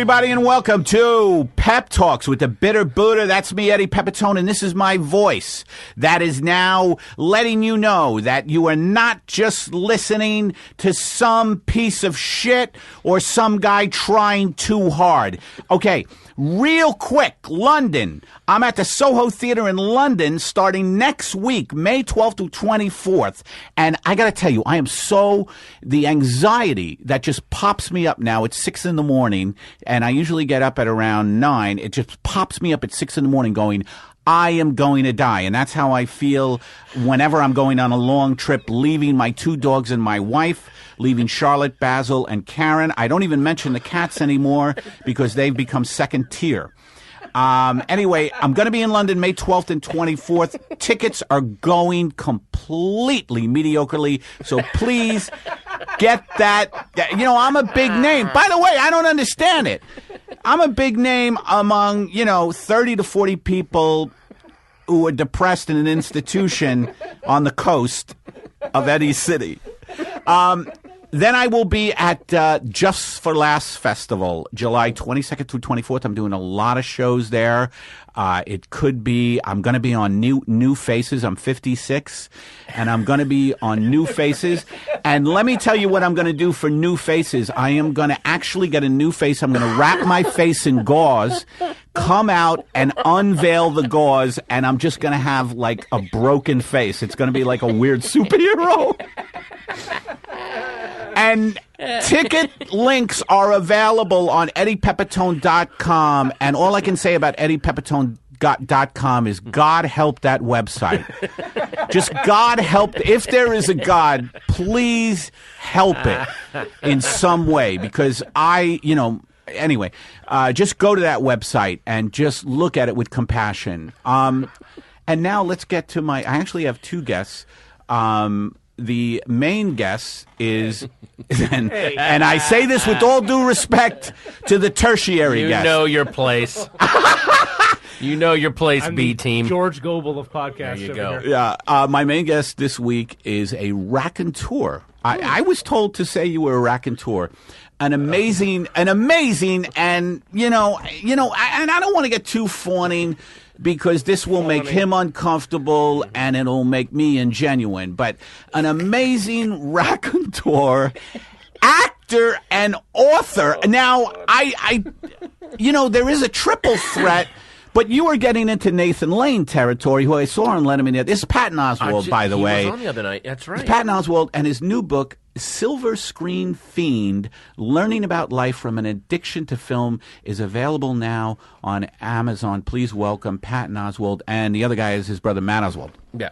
everybody, and welcome to Pep Talks with the Bitter Buddha. That's me, Eddie Pepitone, and this is my voice that is now letting you know that you are not just listening to some piece of shit or some guy trying too hard. Okay, real quick, London. I'm at the Soho Theatre in London starting next week, May 12th to 24th. And I got to tell you, the anxiety that just pops me up now. It's 6 in the morning, and I usually get up at around 9. It just pops me up at 6 in the morning going, I am going to die. And that's how I feel whenever I'm going on a long trip, leaving my 2 dogs and my wife, leaving Charlotte, Basil, and Karen. I don't even mention the cats anymore because they've become second tier. Anyway, I'm going to be in London May 12th and 24th. Tickets are going completely mediocrely, so please get that. You know, I'm a big name. By the way, I don't understand it. I'm a big name among, 30 to 40 people who are depressed in an institution on the coast of Eddie City. Then I will be at Just for Laughs Festival, July 22nd through 24th. I'm doing a lot of shows there. I'm going to be on New Faces. I'm 56, and I'm going to be on New Faces. And let me tell you what I'm going to do for New Faces. I am going to actually get a new face. I'm going to wrap my face in gauze, come out and unveil the gauze, and I'm just going to have like a broken face. It's going to be like a weird superhero. And ticket links are available on eddiepepitone.com. And all I can say about eddiepepitone.com is God help that website. Just God help. If there is a God, please help it in some way. Because anyway, just go to that website and just look at it with compassion. And now let's get to I actually have 2 guests. The main guest is, and I say this with all due respect to the tertiary guest. You know your place. You know your place, B-team. George Gobel of podcasts. There you go. Here. Yeah, my main guest this week is a raconteur. I was told to say you were a raconteur. An amazing, and and I don't want to get too fawning, because this will make him uncomfortable and it'll make me ingenuine. But an amazing raconteur, actor, and author. Now, there is a triple threat. But you are getting into Nathan Lane territory, who I saw on Letterman. This is Patton Oswalt, by the way. He was on the other night. That's right. It's Patton Oswalt and his new book, Silver Screen Fiend, Learning About Life from an Addiction to Film, is available now on Amazon. Please welcome Patton Oswalt, and the other guy is his brother, Matt Oswalt. Yeah.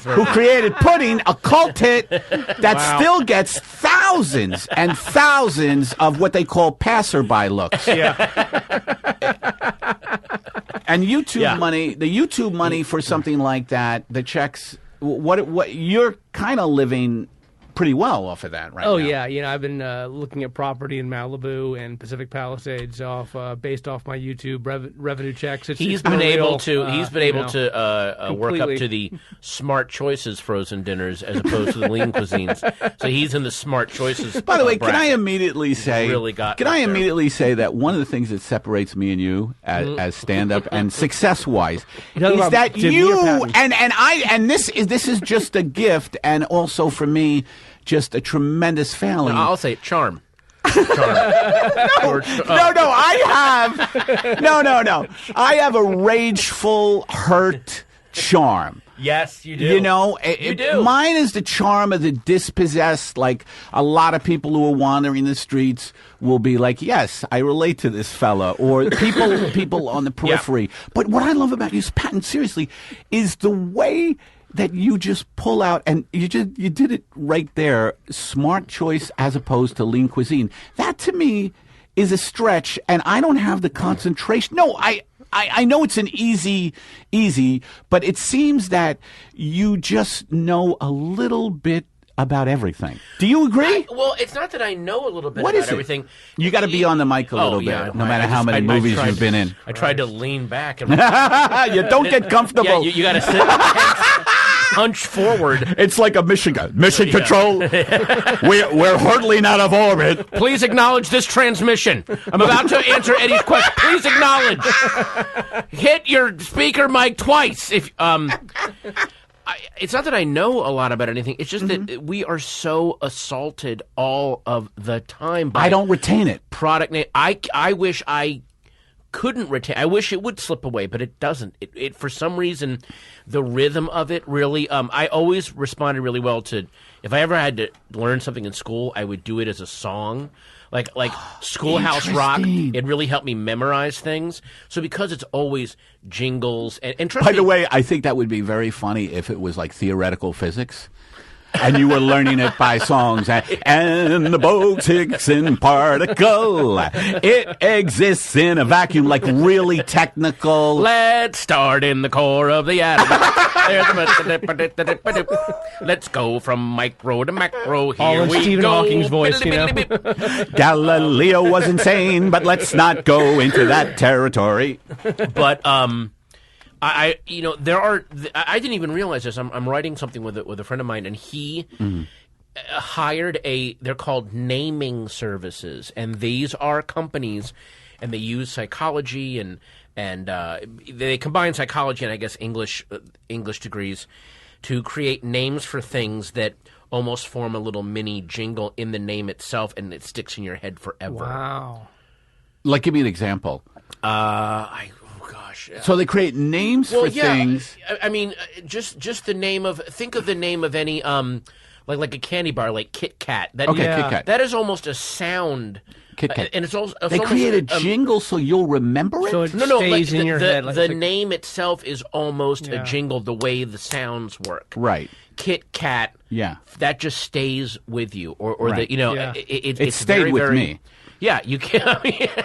Who created Pudding, a cult hit that still gets thousands and thousands of what they call passerby looks. Yeah. And YouTube money, the YouTube money for something like that, the checks, what you're kind of living pretty well off of that right now. Oh, yeah. I've been looking at property in Malibu and Pacific Palisades based off my YouTube revenue checks. He's been able to work up to the smart choices frozen dinners as opposed to the lean cuisines. So he's in the smart choices. By the way, can I immediately say that one of the things that separates me and you as stand-up and success-wise is that you and this is just a gift, and also for me, just a tremendous failing. No, I'll say charm. No, I have a rageful, hurt charm. Yes, you do. You do. Mine is the charm of the dispossessed. Like, a lot of people who are wandering the streets will be like, yes, I relate to this fella. Or people on the periphery. Yeah. But what I love about you, Patton, seriously, is the way that you just pull out, and you did it right there, smart choice as opposed to lean cuisine. That to me is a stretch, and I don't have the concentration. No, I know it's an easy, but it seems that you just know a little bit about everything. Do you agree? Well, it's not that I know a little bit about everything. You got to be on the mic a little bit, no matter how many movies you've been in. I tried to lean back. And you don't get comfortable. Yeah, you got to sit. hunch forward. It's like a mission control. We're hurtling out of orbit. Please acknowledge this transmission. I'm about to answer Eddie's question. Please acknowledge. Hit your speaker mic twice. If it's not that I know a lot about anything. It's just that we are so assaulted all of the time by I don't retain it. Product name. I wish I couldn't retain. I wish it would slip away, but it doesn't. It for some reason, the rhythm of it really. I always responded really well to. If I ever had to learn something in school, I would do it as a song. Like Schoolhouse Rock, it really helped me memorize things. So because it's always jingles and trust By me, the way, I think that would be very funny if it was like theoretical physics. And you were learning it by songs. And the Bogue-Higson particle, it exists in a vacuum, like really technical. Let's start in the core of the atom. Let's go from micro to macro. Here All in we Stephen go. Hawking's voice, you know? Galileo was insane, but let's not go into that territory. But I didn't even realize this. I'm writing something with a friend of mine, and he hired they're called naming services, and these are companies, and they use psychology and they combine psychology and I guess English degrees to create names for things that almost form a little mini jingle in the name itself, and it sticks in your head forever. Wow. Like, give me an example. Gosh. So they create names for things. I mean, just the name of. Think of the name of any like a candy bar, like Kit Kat. Kit Kat. That is almost a sound. Kit Kat. And it's also They create a jingle so you'll remember it. So it stays in your head. The name itself is almost a jingle. The way the sounds work. Right. Kit Kat. Yeah. That just stays with you, or right. It stayed very, with very, me. Yeah, you can't.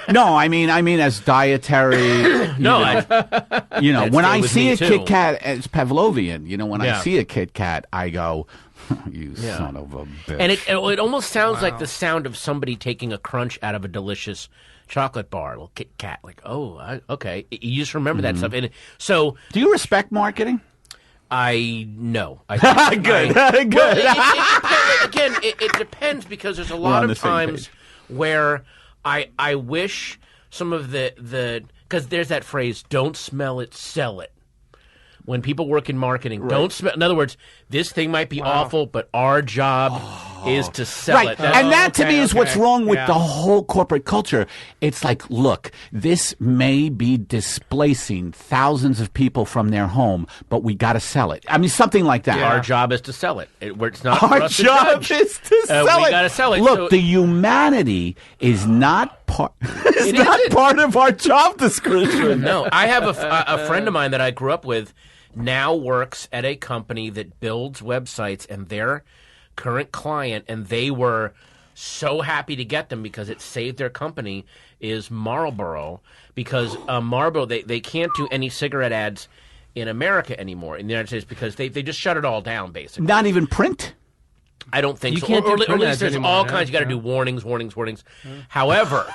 No, I mean as dietary. When I see a Kit Kat, it's Pavlovian. When I see a Kit Kat, I go, "You son of a bitch!" And it almost sounds like the sound of somebody taking a crunch out of a delicious chocolate bar, a little Kit Kat. Like, okay, you just remember that stuff. And so, do you respect marketing? No. Good. It depends because there's a lot of times where I wish some of the because there's that phrase, don't smell it, sell it. When people work in marketing, don't smell. In other words, this thing might be awful, but our job is to sell it. And that to me is what's wrong with the whole corporate culture. It's like, look, this may be displacing thousands of people from their home, but we got to sell it. I mean, something like that. Our job is to sell it. It's not our for us job to is to sell it. We got to sell it. Look, the humanity is not part. It's not part of our job description. No, I have a friend of mine that I grew up with. Now works at a company that builds websites, and their current client, and they were so happy to get them because it saved their company, is Marlboro. Because Marlboro, they can't do any cigarette ads in America anymore, in the United States, because they just shut it all down, basically. Not even print? I don't think you so. Can't or do at least there's anymore, all kinds. You got to do warnings. However,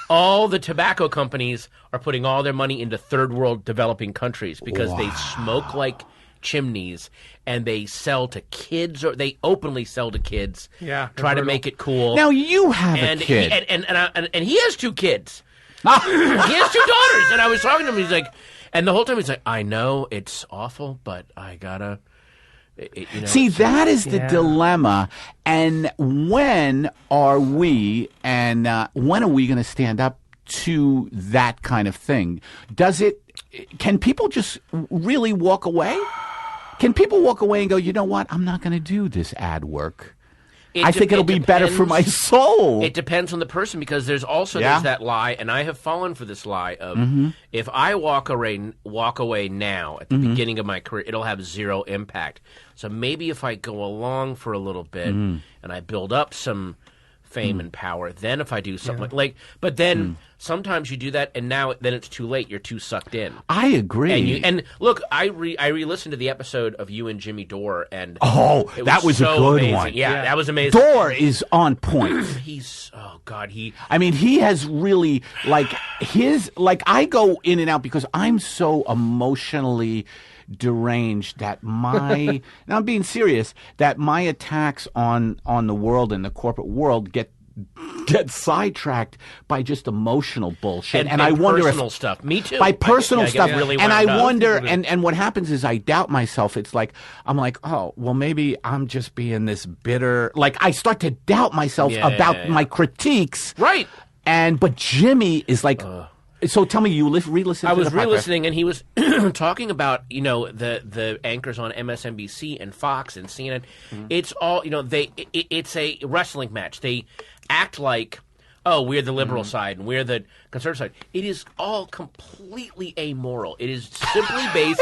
all the tobacco companies are putting all their money into third world developing countries because they smoke like chimneys and they sell to kids, or they openly sell to kids. Yeah, try to make it cool. Now you have a kid, and he has two kids. He has two daughters, and I was talking to him. He's like, and the whole time he's like, I know it's awful, but I gotta. See, that is the dilemma. And when are we going to stand up to that kind of thing? Can people just really walk away? Can people walk away and go, you know what? I'm not going to do this ad work. I think it'll be better for my soul. It depends on the person, because there's that lie, and I have fallen for this lie of if I walk away now at the beginning of my career, it'll have zero impact. So maybe if I go along for a little bit and I build up some fame and power, then if I do something but then sometimes you do that, and then it's too late. You're too sucked in. I agree. And look, I re-listened to the episode of you and Jimmy Dore, and that was so a good amazing. one. Yeah, that was amazing. Dore is on point. He has really I go in and out because I'm so emotionally deranged that my now I'm being serious, that my attacks on the world and the corporate world get sidetracked by just emotional bullshit, and I wonder personal if stuff. Me too. by personal stuff, really and I wound up. wonder, and what happens is I doubt myself. It's like I'm like, oh, well, maybe I'm just being this bitter. Like I start to doubt myself about my critiques, Right. but Jimmy is like. So tell me, you re-listened to I was the podcast? re-listening, and he was talking about the anchors on MSNBC and Fox and CNN. It's all it's a wrestling match. They act like, oh, we're the liberal side and we're the conservative side. It is all completely amoral. It is simply based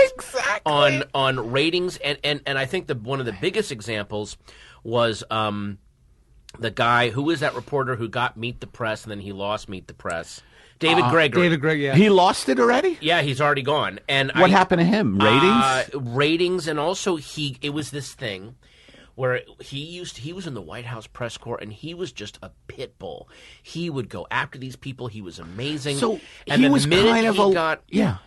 on ratings, and I think one of the biggest examples was the guy who was that reporter who got Meet the Press and then he lost Meet the Press. David Gregory. David Gregory, yeah. He lost it already? Yeah, he's already gone. And what happened to him? Ratings? Ratings, and also it was this thing where he was in the White House press corps, and he was just a pit bull. He would go after these people. He was amazing. So and he then was the minute kind of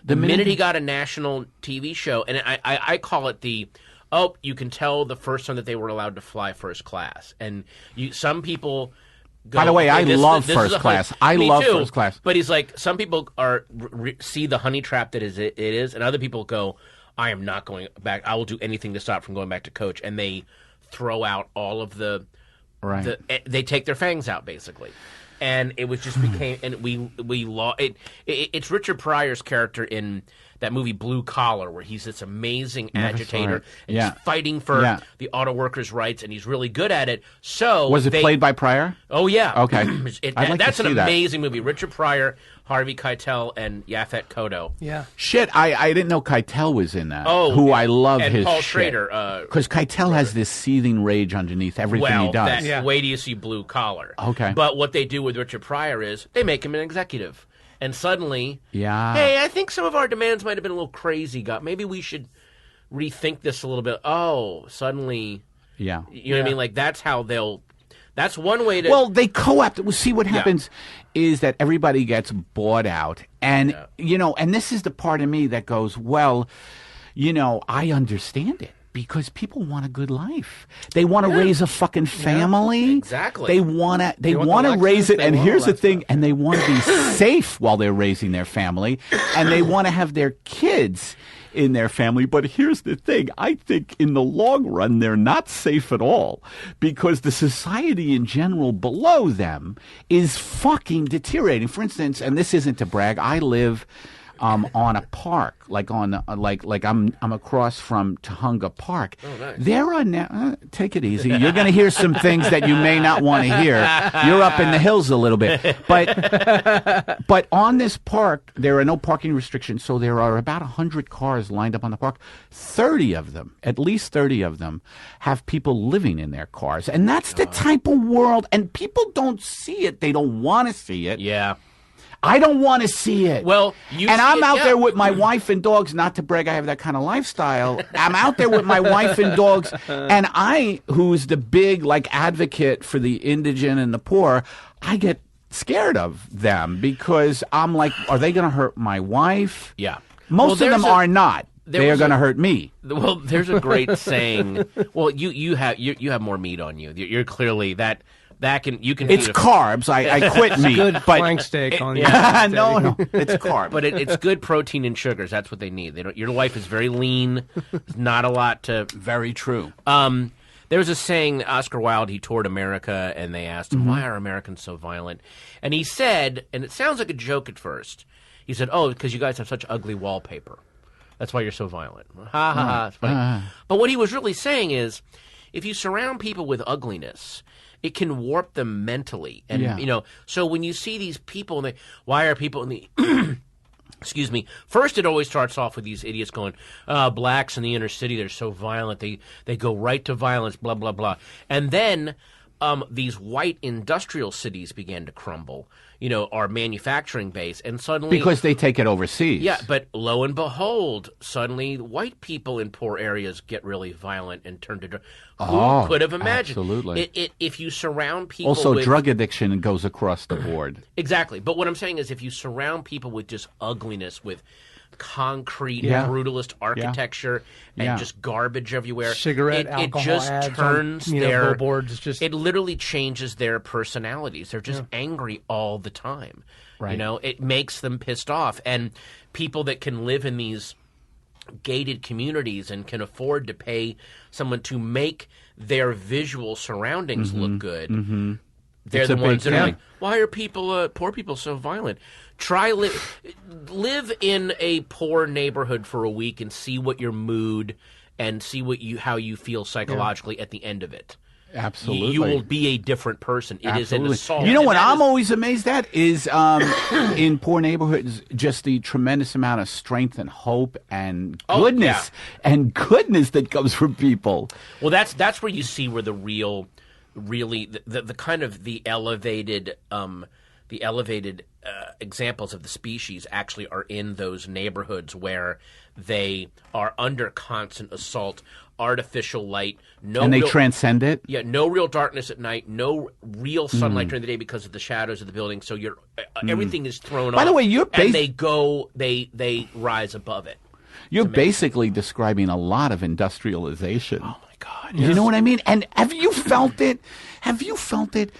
the minute he got a national TV show, and I call it you can tell the first time that they were allowed to fly first class, and some people. By the way, I love first class. I love first class. But he's like, some people see the honey trap that it is, and other people go, I am not going back. I will do anything to stop from going back to coach. And they throw out all of they take their fangs out, basically. And it was just became, and we lost it. It's Richard Pryor's character in that movie Blue Collar, where he's this amazing agitator and he's fighting for the auto workers' rights, and he's really good at it. So was it played by Pryor? Oh yeah, okay. That's an amazing movie. Richard Pryor, Harvey Keitel, and Yaphet Kotto. Yeah. Shit, I didn't know Keitel was in that. Oh, who I love and his Paul shit. Schrader. Because Keitel has this seething rage underneath everything he does. Wait till you see Blue Collar. Okay. But what they do with Richard Pryor is they make him an executive. And suddenly, hey, I think some of our demands might have been a little crazy. Maybe we should rethink this a little bit. Oh, suddenly, you know what I mean? Like that's one way to. Well, they co-opt. Well, see what happens is that everybody gets bought out, and and this is the part of me that goes, well, I understand it. Because people want a good life. They want to raise a fucking family. Yeah, exactly. They want to raise it. And here's the thing. And they want to be safe while they're raising their family. And they want to have their kids in their family. But here's the thing. I think in the long run, they're not safe at all. Because the society in general below them is fucking deteriorating. For instance, and this isn't to brag, I live on a park, like I'm across from Tahunga Park. Oh, nice. There are now. Take it easy. You're going to hear some things that you may not want to hear. You're up in the hills a little bit, but on this park there are no parking restrictions, so there are about 100 cars lined up on the park. 30 of them, at least 30 of them, have people living in their cars, and that's the type of world. And people don't see it. They don't want to see it. Yeah. I don't want to see it. Well, I'm out there with my wife and dogs. Not to brag, I have that kind of lifestyle. I'm out there with my wife and dogs, and who's the big advocate for the indigent and the poor, I get scared of them because I'm like, are they going to hurt my wife? Yeah. Most of them are not. They are going to hurt me. Well, there's a great saying. Well, you have more meat on you. You're clearly that. It's carbs. I quit meat. Good flank steak on you. No, it's carbs. But it's good protein and sugars. That's what they need. Your life is very lean. There's not a lot to. Very true. There was a saying. Oscar Wilde. He toured America, and they asked him, "Why are Americans so violent?" And he said, and it sounds like a joke at first. He said, "Oh, because you guys have such ugly wallpaper. That's why you're so violent." Ha ha ha. It's funny. But what he was really saying is, if you surround people with ugliness, it can warp them mentally. And, so when you see these people, why are people in the, excuse me, first it always starts off with these idiots going, blacks in the inner city, they're so violent, they go right to violence, blah, blah, blah. And then these white industrial cities began to crumble, our manufacturing base, and suddenly... Because they take it overseas. Yeah, but lo and behold, suddenly white people in poor areas get really violent and turn to... Who could have imagined? Absolutely. If you surround people also, with... drug addiction goes across the board. Exactly. But what I'm saying is if you surround people with just ugliness, with concrete, Yeah. brutalist architecture and Yeah. just garbage everywhere. Cigarette, it alcohol just ads turns on, their billboards. It's just it literally changes their personalities. They're just angry all the time. Right. You know, it makes them pissed off. And people that can live in these gated communities and can afford to pay someone to make their visual surroundings look good. Mm-hmm. They're It's the a ones big that are thing. like, why are people, poor people, so violent? Try live in a poor neighborhood for a week and see what your mood and see how you feel psychologically at the end of it. Absolutely. You will be a different person. It is an Absolutely. assault. You know And what that I'm is- always amazed at is in poor neighborhoods, just the tremendous amount of strength and hope and goodness that comes from people. Well, that's where you see where the really the kind of the elevated examples of the species actually are in those neighborhoods where they are under constant assault, artificial light, And they transcend it. Yeah, no real darkness at night, no real sunlight during the day because of the shadows of the building. So everything is thrown off. By the way, and they rise above it. You're basically describing a lot of industrialization. Oh my God! You know what I mean? And have you felt it? Have you felt it?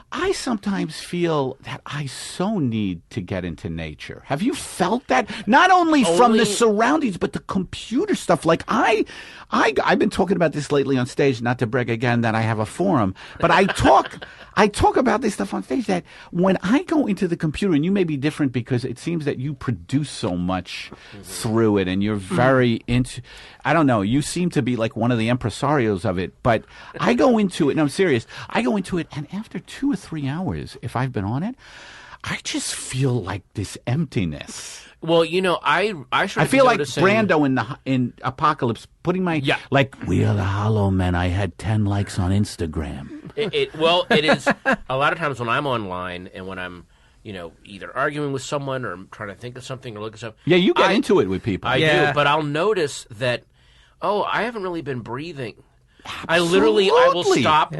I sometimes feel that I so need to get into nature. Have you felt that? Not only from the surroundings, but the computer stuff. Like I've been talking about this lately on stage, not to brag again that I have a forum, but I talk about this stuff on stage that when I go into the computer, and you may be different because it seems that you produce so much through it and you're very into, I don't know, you seem to be like one of the impresarios of it, but I go into it, and I'm serious, I go into it, and after 2 or 3 hours, if I've been on it, I just feel like this emptiness. Well, you know, I feel like Brando in Apocalypse, putting my like, we are the Hollow Men. I had 10 likes on Instagram. It is a lot of times when I'm online and when I'm, you know, either arguing with someone or I'm trying to think of something or look at something. Yeah, you get into it with people. I do, but I'll notice that, I haven't really been breathing. I will stop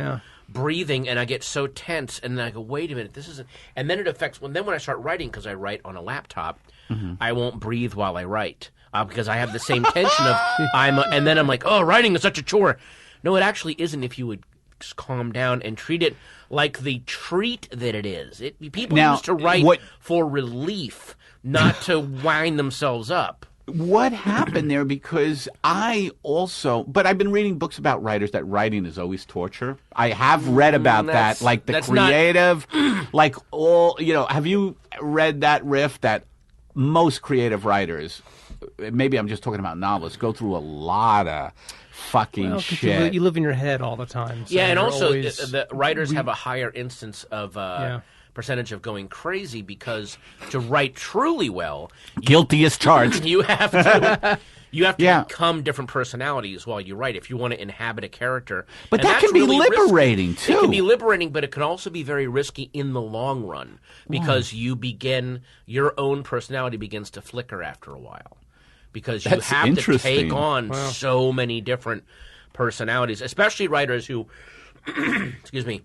breathing and I get so tense and then I go, wait a minute, this isn't, and then it affects, when I start writing, because I write on a laptop, I won't breathe while I write because I have the same tension of and then I'm like, writing is such a chore. No, it actually isn't if you would just calm down and treat it like the treat that it is. People used to write for relief, not to wind themselves up. What happened there? Because but I've been reading books about writers that writing is always torture. I have read about that, like the creative, like all, you know, have you read that riff that most creative writers, maybe I'm just talking about novelists, go through a lot of fucking shit. You live in your head all the time. So and also the writers have a higher instance of percentage of going crazy because to write truly well, guilty as charged. You have to become different personalities while you write if you want to inhabit a character. But that can be liberating too. It can be liberating, but it can also be very risky in the long run because your own personality begins to flicker after a while because you have to take on so many different personalities, especially writers who, excuse me,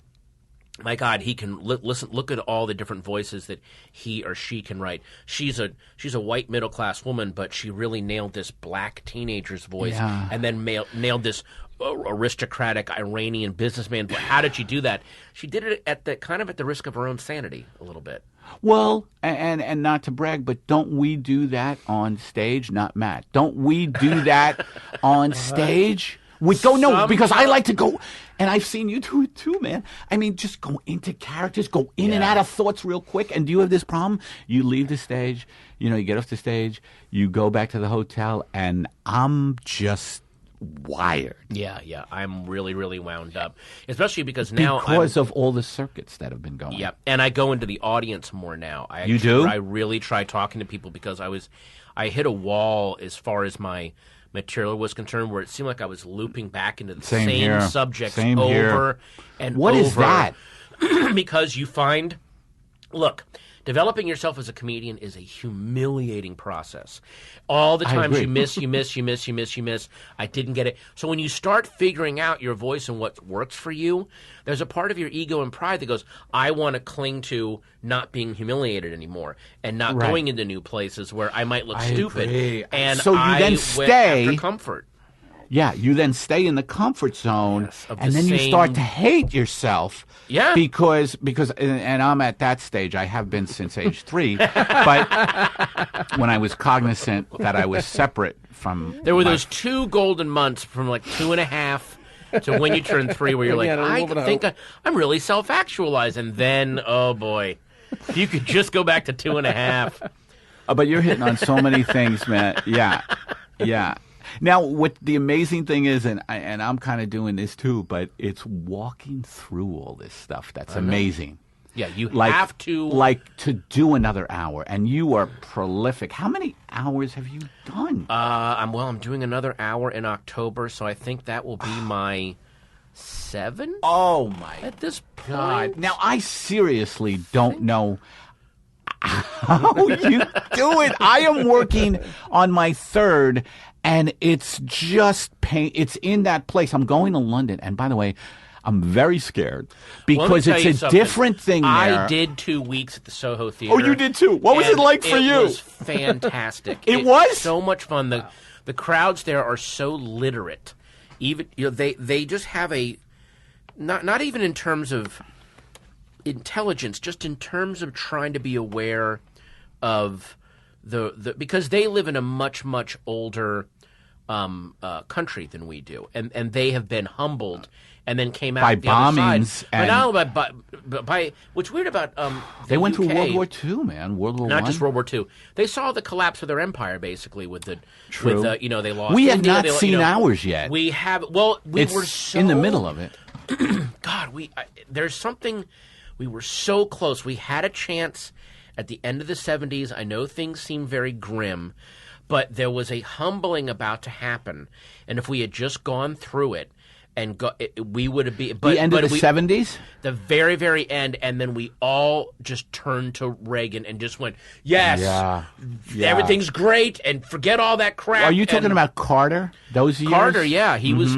my God, he can listen. Look at all the different voices that he or she can write. She's a white middle class woman, but she really nailed this black teenager's voice, and then nailed this aristocratic Iranian businessman. How did she do that? She did it at the risk of her own sanity a little bit. Well, and not to brag, but don't we do that on stage? Not Matt. Don't we do that on stage? Because I like to go, and I've seen you do it too, man. I mean, just go into characters, go in and out of thoughts real quick. And do you have this problem? You leave the stage, you get off the stage, you go back to the hotel, and I'm just wired. Yeah, I'm really, really wound up, especially because now because of all the circuits that have been going. Yeah, and I go into the audience more now. You do? I really try talking to people because I hit a wall as far as my material was concerned, where it seemed like I was looping back into the same subjects over and over. What is that? Because you find, look, developing yourself as a comedian is a humiliating process. All the times you miss. I didn't get it. So when you start figuring out your voice and what works for you, there's a part of your ego and pride that goes, I want to cling to not being humiliated anymore and not going into new places where I might look stupid. Agree. And so you then stay after comfort. Yeah, you then stay in the comfort zone, and then you start to hate yourself. Yeah. Because and I'm at that stage. I have been since age 3. But when I was cognizant that I was separate from... There were those 2 golden months from like 2.5 to when you turn 3 where you're like, I think I'm really self-actualized. And then, oh boy, if you could just go back to 2.5. But you're hitting on so many things, man. Yeah. Now, what the amazing thing is, and I'm kind of doing this too, but it's walking through all this stuff that's amazing. Yeah, you have to... to do another hour, and you are prolific. How many hours have you done? I'm doing another hour in October, so I think that will be my 7th. Oh, my at this point. God. Now, I seriously don't know how you do it. I am working on my 3rd, and it's just pain. It's in that place. I'm going to London, and by the way, I'm very scared because it's a different thing there. I did 2 weeks at the Soho Theater. Oh, you did too? What was it like for you? It was fantastic. It was? So much fun. The crowds there are so literate. Even they just have a not even in terms of intelligence, just in terms of trying to be aware of the because they live in a much older country than we do, and they have been humbled and then came out by the other bombings side. and But not by what's weird about they went UK, through World War II, man. World War not I? just World War II. They saw the collapse of their empire basically with the True. with they lost. We have India, not seen ours yet. We have. Well, we It's were so in the middle of it. God, there's something. We were so close. We had a chance at the end of the 70s. I know things seem very grim, but there was a humbling about to happen. And if we had just gone through it, we would have been... The end of the 70s? The very, very end, and then we all just turned to Reagan and just went, yes, everything's great, and forget all that crap. Are you talking about Carter? Those years? Carter, yeah. He was...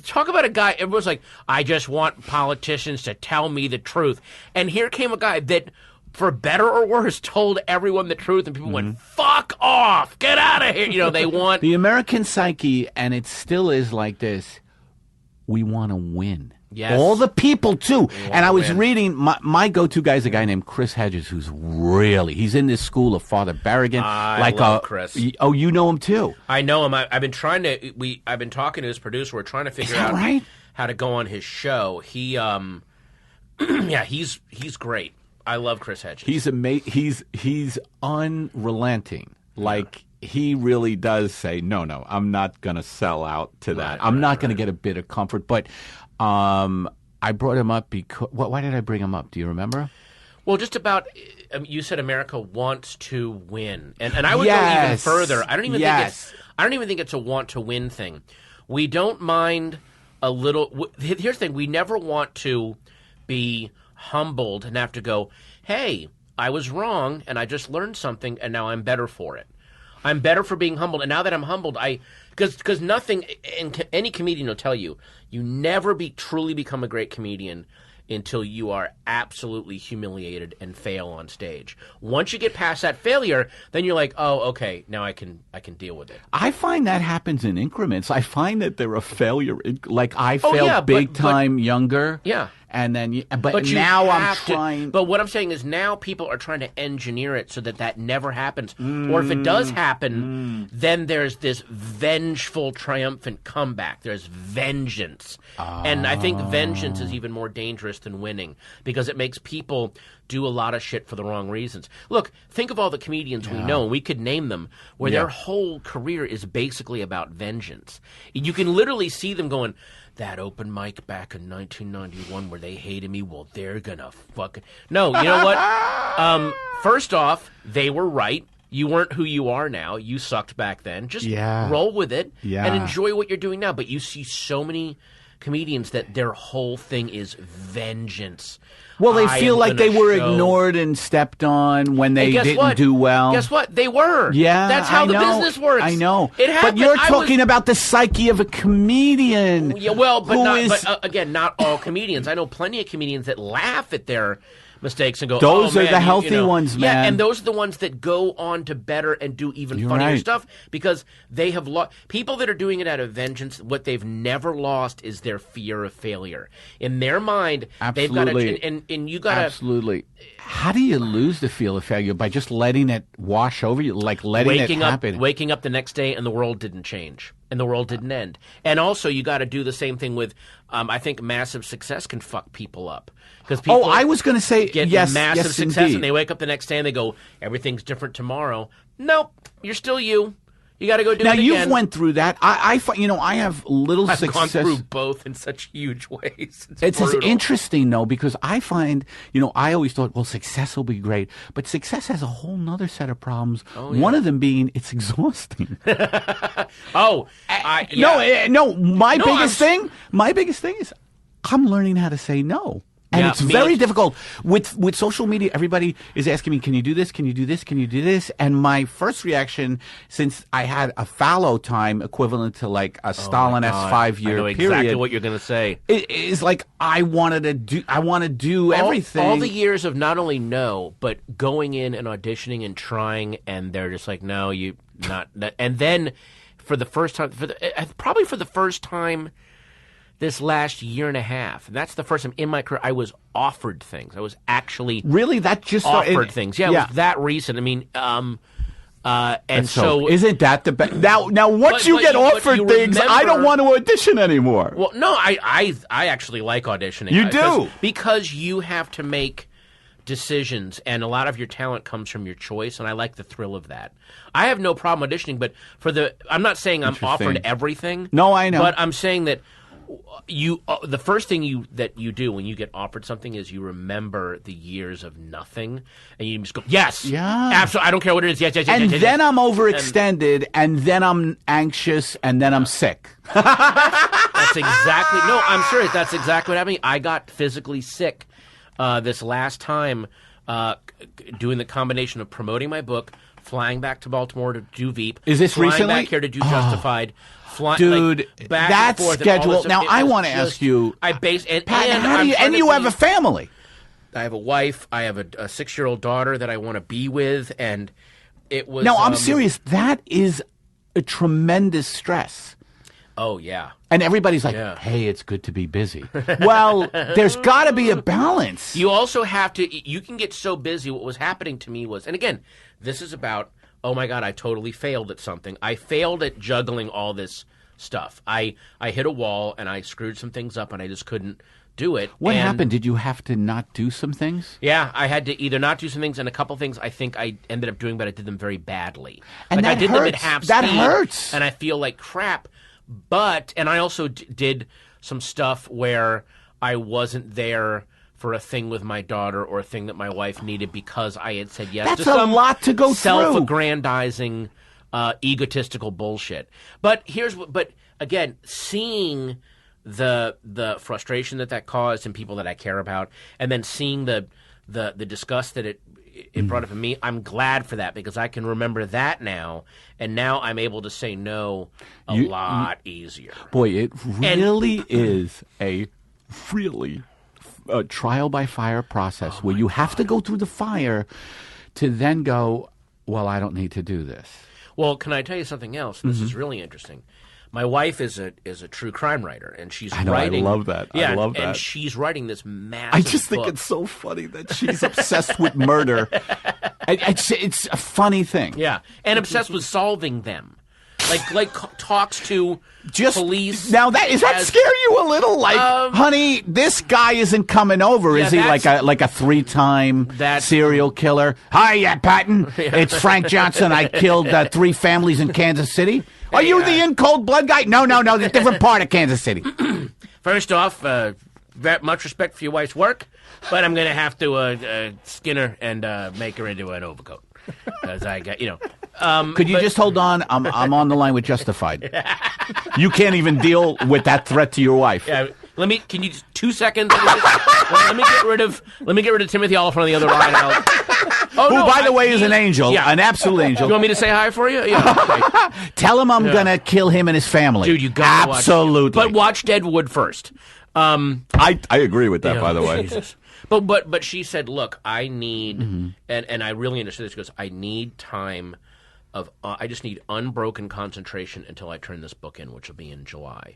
Talk about a guy, everyone's like, I just want politicians to tell me the truth. And here came a guy that, for better or worse, told everyone the truth, and people went, fuck off, get out of here. They want... The American psyche, and it still is like this, we want to win. Yes. All the people, too. And I was reading, my go-to guy is a guy named Chris Hedges, who's he's in this school of Father Berrigan. I love Chris. Oh, you know him, too? I know him. I've been talking to his producer. We're trying to figure out how to go on his show. He, he's great. I love Chris Hedges. He's unrelenting. He really does say, no, I'm not going to sell out to that. I'm not going to get a bit of comfort. But I brought him up because... Why did I bring him up? Do you remember? Well, just about... you said America wants to win. And I would go even further. I don't even think it's a want to win thing. We don't mind a little... Here's the thing. We never want to be humbled and have to go, hey, I was wrong and I just learned something and now I'm better for it. I'm better for being humbled, and now that I'm humbled, because nothing, and any comedian will tell you, you never truly become a great comedian until you are absolutely humiliated and fail on stage. Once you get past that failure, then you're like, oh, okay, now I can deal with it. I find that happens in increments. I find that they're a failure. I failed big time younger. Yeah. And then, but now I'm trying. But what I'm saying is now people are trying to engineer it so that never happens. Or if it does happen, then there's this vengeful, triumphant comeback. There's vengeance. And I think vengeance is even more dangerous than winning because it makes people do a lot of shit for the wrong reasons. Look, think of all the comedians we know, and we could name them, where their whole career is basically about vengeance. You can literally see them going, that open mic back in 1991 where they hated me, well, they're gonna fucking... No, you know what? First off, they were right. You weren't who you are now. You sucked back then. Just roll with it and enjoy what you're doing now. But you see so many comedians that their whole thing is vengeance. Well, they I feel am like gonna they were show- ignored and stepped on when they And guess didn't what? do well. Guess what? They were. Yeah, That's how I the know. business works. I know. It happened. But you're I talking was- about the psyche of a comedian. Yeah, well, but who not. is- But again, not all comedians. I know plenty of comedians that laugh at their mistakes and go, Those "Oh, are man, the you healthy know." ones, Yeah, man. and those are the ones that go on to better and do even You're funnier right. stuff because they have lost. People that are doing it out of vengeance, what they've never lost is their fear of failure. In their mind, they've got Absolutely. to, and you got to. Absolutely. How do you lose the feel of failure? By just letting it wash over you, like letting it happen. Waking up the next day and the world didn't change and the world didn't end. And also, you got to do the same thing with. I think massive success can fuck people up because people. Oh, I was going to say get yes, massive yes, success indeed. and they wake up the next day and they go, everything's different tomorrow. Nope, you're still you. You got to go do Now it again. you've went through that. I have little I've success. gone through both in such huge ways. It's brutal. interesting, though, because I find, I always thought, well, success will be great. But success has a whole nother set of problems. Oh, yeah. One of them being it's exhausting. Oh, yeah. My biggest thing is I'm learning how to say no. And Yeah, it's me very too. difficult. With social media, everybody is asking me, can you do this? Can you do this? Can you do this? And my first reaction, since I had a fallow time equivalent to like a Stalin-esque 5-year I know period, exactly what you're going to say. it is like I want to do everything. All the years of not only no, but going in and auditioning and trying, and they're just like, no, you not. And then for the first time, probably for the first time this last year and a half, and that's the first time in my career I was offered things. I was actually Really, that just offered things. Yeah, it was that recent. I mean, and so isn't that the best? Now, once But you get but offered you things, I don't remember- want to audition anymore. Well, no, I actually like auditioning. You do? Because you have to make decisions, and a lot of your talent comes from your choice, and I like the thrill of that. I have no problem auditioning, but I'm not saying I'm offered everything. No, I know. But I'm saying that the first thing that you do when you get offered something is you remember the years of nothing, and you just go, yes, Yeah. absolutely, I don't care what it is, yes, And yes, then yes. I'm overextended, and then I'm anxious, and then I'm sick. That's exactly no. I'm serious. That's exactly what happened. I got physically sick this last time doing the combination of promoting my book, flying back to Baltimore to do Veep. Is this flying recently? back here to do Justified. Dude, back that and forth and all schedule. this stuff. Now, It I was want to just- ask you, Pat, how do you, and you have a family. I have a wife. I have a 6-year-old daughter that I want to be with, and it was. No, I'm serious. That is a tremendous stress. Oh yeah. And everybody's like, Yeah. hey, it's good to be busy. Well, there's got to be a balance. You also have to. You can get so busy. What was happening to me was, and again, this is about. Oh my God! I totally failed at something. I failed at juggling all this stuff. I hit a wall and I screwed some things up, and I just couldn't do it. What And- happened? Did you have to not do some things? Yeah, I had to either not do some things, and a couple things I think I ended up doing, but I did them very badly. And like I that did them at hurts. half That speed, hurts. and I feel like crap. And I also did some stuff where I wasn't there for a thing with my daughter or a thing that my wife needed because I had said yes. That's to a some lot to go through. Self-aggrandizing, egotistical bullshit. But again, seeing the frustration that caused in people that I care about, and then seeing the disgust that it brought up in me, I'm glad for that because I can remember that now, and now I'm able to say no a lot easier. Boy, it really is a really trial by fire process where you have to go through the fire to then go, well, I don't need to do this. Well, can I tell you something else? This is really interesting. My wife is a true crime witer, and she's I know, writing. I love that. Yeah, I love that. And she's writing this massive. I just think book. it's so funny that she's obsessed with murder. It's a funny thing. Yeah, and obsessed with solving them, like talks to Just police. now, does that scare you a little? Like, honey, this guy isn't coming over. Yeah, Is he like that's- a 3-time serial killer? Hi, Patton. It's Frank Johnson. I killed 3 families in Kansas City. Are you the in cold blood guy? No, the different part of Kansas City. First off, very much respect for your wife's work, but I'm going to have to skin her and make her into an overcoat. Because I got, Could you just hold on? I'm on the line with Justified. You can't even deal with that threat to your wife. Yeah, can you just 2 seconds? Let me get rid of Timothy Oliphant on the other line. Who, by the way, is an angel, an absolute angel. You want me to say hi for you? Yeah. Okay. Tell him I'm gonna kill him and his family. Dude, you gotta absolutely. But watch Deadwood first. I agree with that, by the way. Jesus. But she said, look, I need, and I really understood this. She goes, I need time of, I just need unbroken concentration until I turn this book in, which will be in July.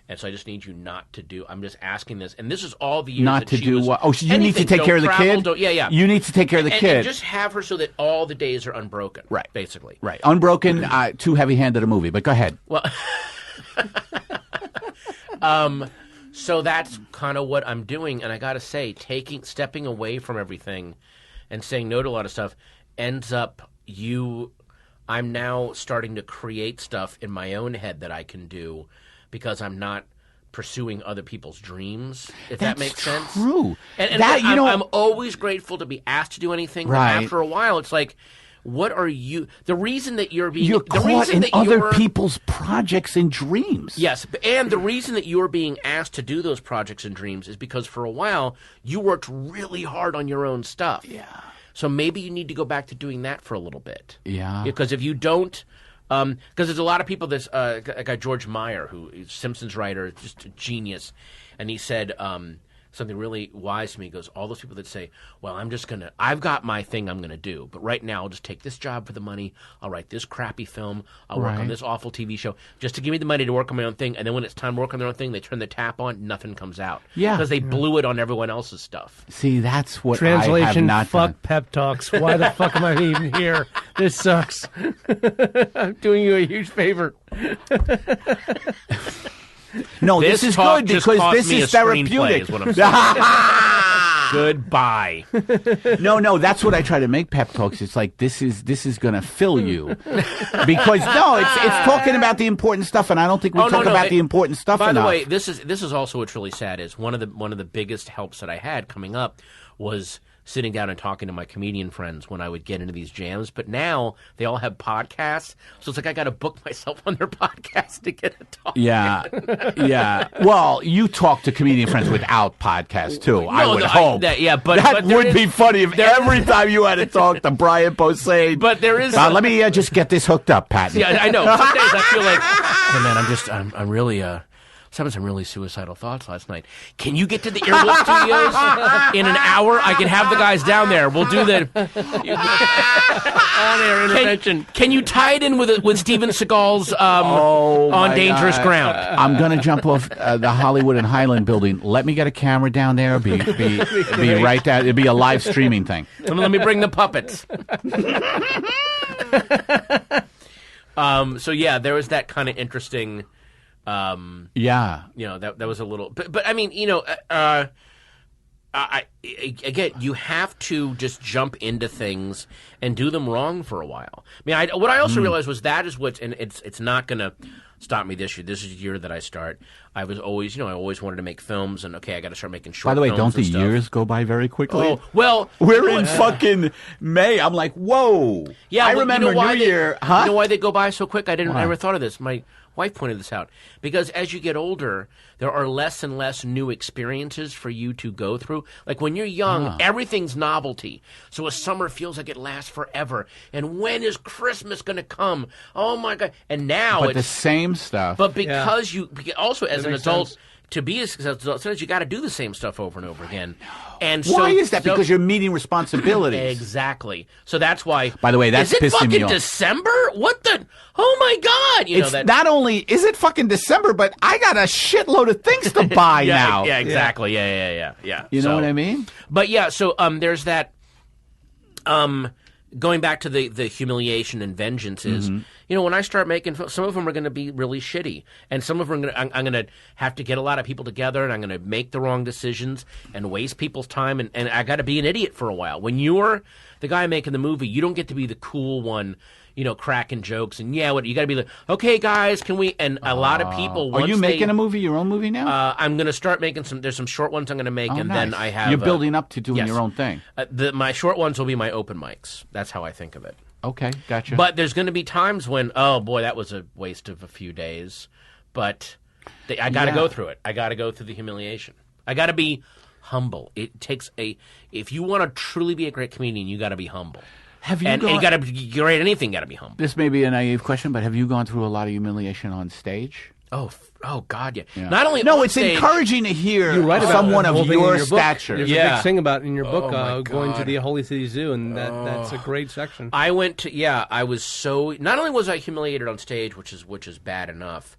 And so I just need you not to do. I'm just asking this, and this is all the years not that to she do was, what? Oh, so you need to take care of the kid. Yeah. You need to take care of the kid. And just have her so that all the days are unbroken. Right. Basically. Right. Unbroken. Too heavy-handed a movie, but go ahead. Well. So that's kind of what I'm doing, and I got to say, stepping away from everything, and saying no to a lot of stuff, ends up I'm now starting to create stuff in my own head that I can do, because I'm not pursuing other people's dreams. If that makes sense. True. And I'm always grateful to be asked to do anything. Right. But after a while, it's like, what are you? The reason that you're caught in other people's projects and dreams. Yes, and the reason that you're being asked to do those projects and dreams is because for a while you worked really hard on your own stuff. Yeah. So maybe you need to go back to doing that for a little bit. Yeah. Because if you don't, because there's a lot of people. This guy George Meyer, who is Simpsons writer, just a genius, and he said something really wise to me. He goes, all those people that say, well, I've got my thing I'm going to do, but right now I'll just take this job for the money. I'll write this crappy film. I'll work on this awful TV show just to give me the money to work on my own thing. And then when it's time to work on their own thing, they turn the tap on, nothing comes out. Yeah. Because they blew it on everyone else's stuff. See, that's what Translation, I have not fuck done. pep talks. Why the fuck am I even here? This sucks. I'm doing you a huge favor. No, this is good because this is therapeutic. Is what I'm saying. Goodbye. No, that's what I try to make pep talks. It's like this is going to fill you because it's talking about the important stuff, and I don't think we talk about the important stuff enough. By the way, this is also what's really sad is one of the biggest helps that I had coming up was sitting down and talking to my comedian friends when I would get into these jams. But now they all have podcasts, so it's like I got to book myself on their podcast to get a talk. Yeah. Well, you talk to comedian friends without podcasts too. I would hope. But would be funny if every time you had to talk to Brian Posehn. But there is. Let me just get this hooked up, Patton. Yeah, I know. Some days I feel like, hey man, I'm really was having some really suicidal thoughts last night. Can you get to the Earwolf Studios in an hour? I can have the guys down there. We'll do the on-air intervention. Can you tie it in with Steven Seagal's On Dangerous Ground? I'm going to jump off the Hollywood and Highland building. Let me get a camera down there. Be right there. It'll be a live streaming thing. Let me bring the puppets. So yeah, there was that kind of interesting. That was a little, but I mean, again, you have to just jump into things and do them wrong for a while. I mean, what I also realized was that is what's, and it's not going to stop me this year. This is the year that I start. I was always, I always wanted to make films, and okay, I got to start making short films. By the way, don't the years go by very quickly? Oh, well, we're in fucking May. I'm like, whoa. Yeah, I remember New Year. You know why they go by so quick? I never thought of this. My wife pointed this out. Because as you get older, there are less and less new experiences for you to go through. Like when you're young, everything's novelty. So a summer feels like it lasts forever. And when is Christmas going to come? Oh my God. And now it's the same stuff. But because you also as an adult, to be a successful adult, you got to do the same stuff over and over again. And why is that? Because you're meeting responsibilities. Exactly. So that's why. By the way, that's pissing me off. Is it fucking December? What the? Oh my God! It's not only is it fucking December, but I got a shitload of things to buy now. Yeah, exactly. Yeah. You know what I mean? But yeah, so there's that. Going back to the humiliation and vengeances, when I start making some of them are going to be really shitty, and some of them I'm going to have to get a lot of people together, and I'm going to make the wrong decisions and waste people's time, and I got to be an idiot for a while. When you're the guy making the movie, you don't get to be the cool one. cracking jokes and what you got to be like, okay, guys, can we? And a lot of people. Are you making a movie, your own movie now? I'm going to start making some. There's some short ones I'm going to make, and nice. then I have. You're building up to doing yes. your own thing. My short ones will be my open mics. That's how I think of it. Okay, gotcha. But there's going to be times when, oh boy, that was a waste of a few days. But I got to go through it. I got to go through the humiliation. I got to be humble. It takes if you want to truly be a great comedian, you got to be humble. Have you and you got to be great at anything. Got to be humble. This may be a naive question, but have you gone through a lot of humiliation on stage? Oh God, yeah. Not only it's stage, encouraging to hear you write about someone of your your stature. There's a big thing about in your book going to the Holy City Zoo, and that's a great section. I went to I was so not only was I humiliated on stage, which is bad enough,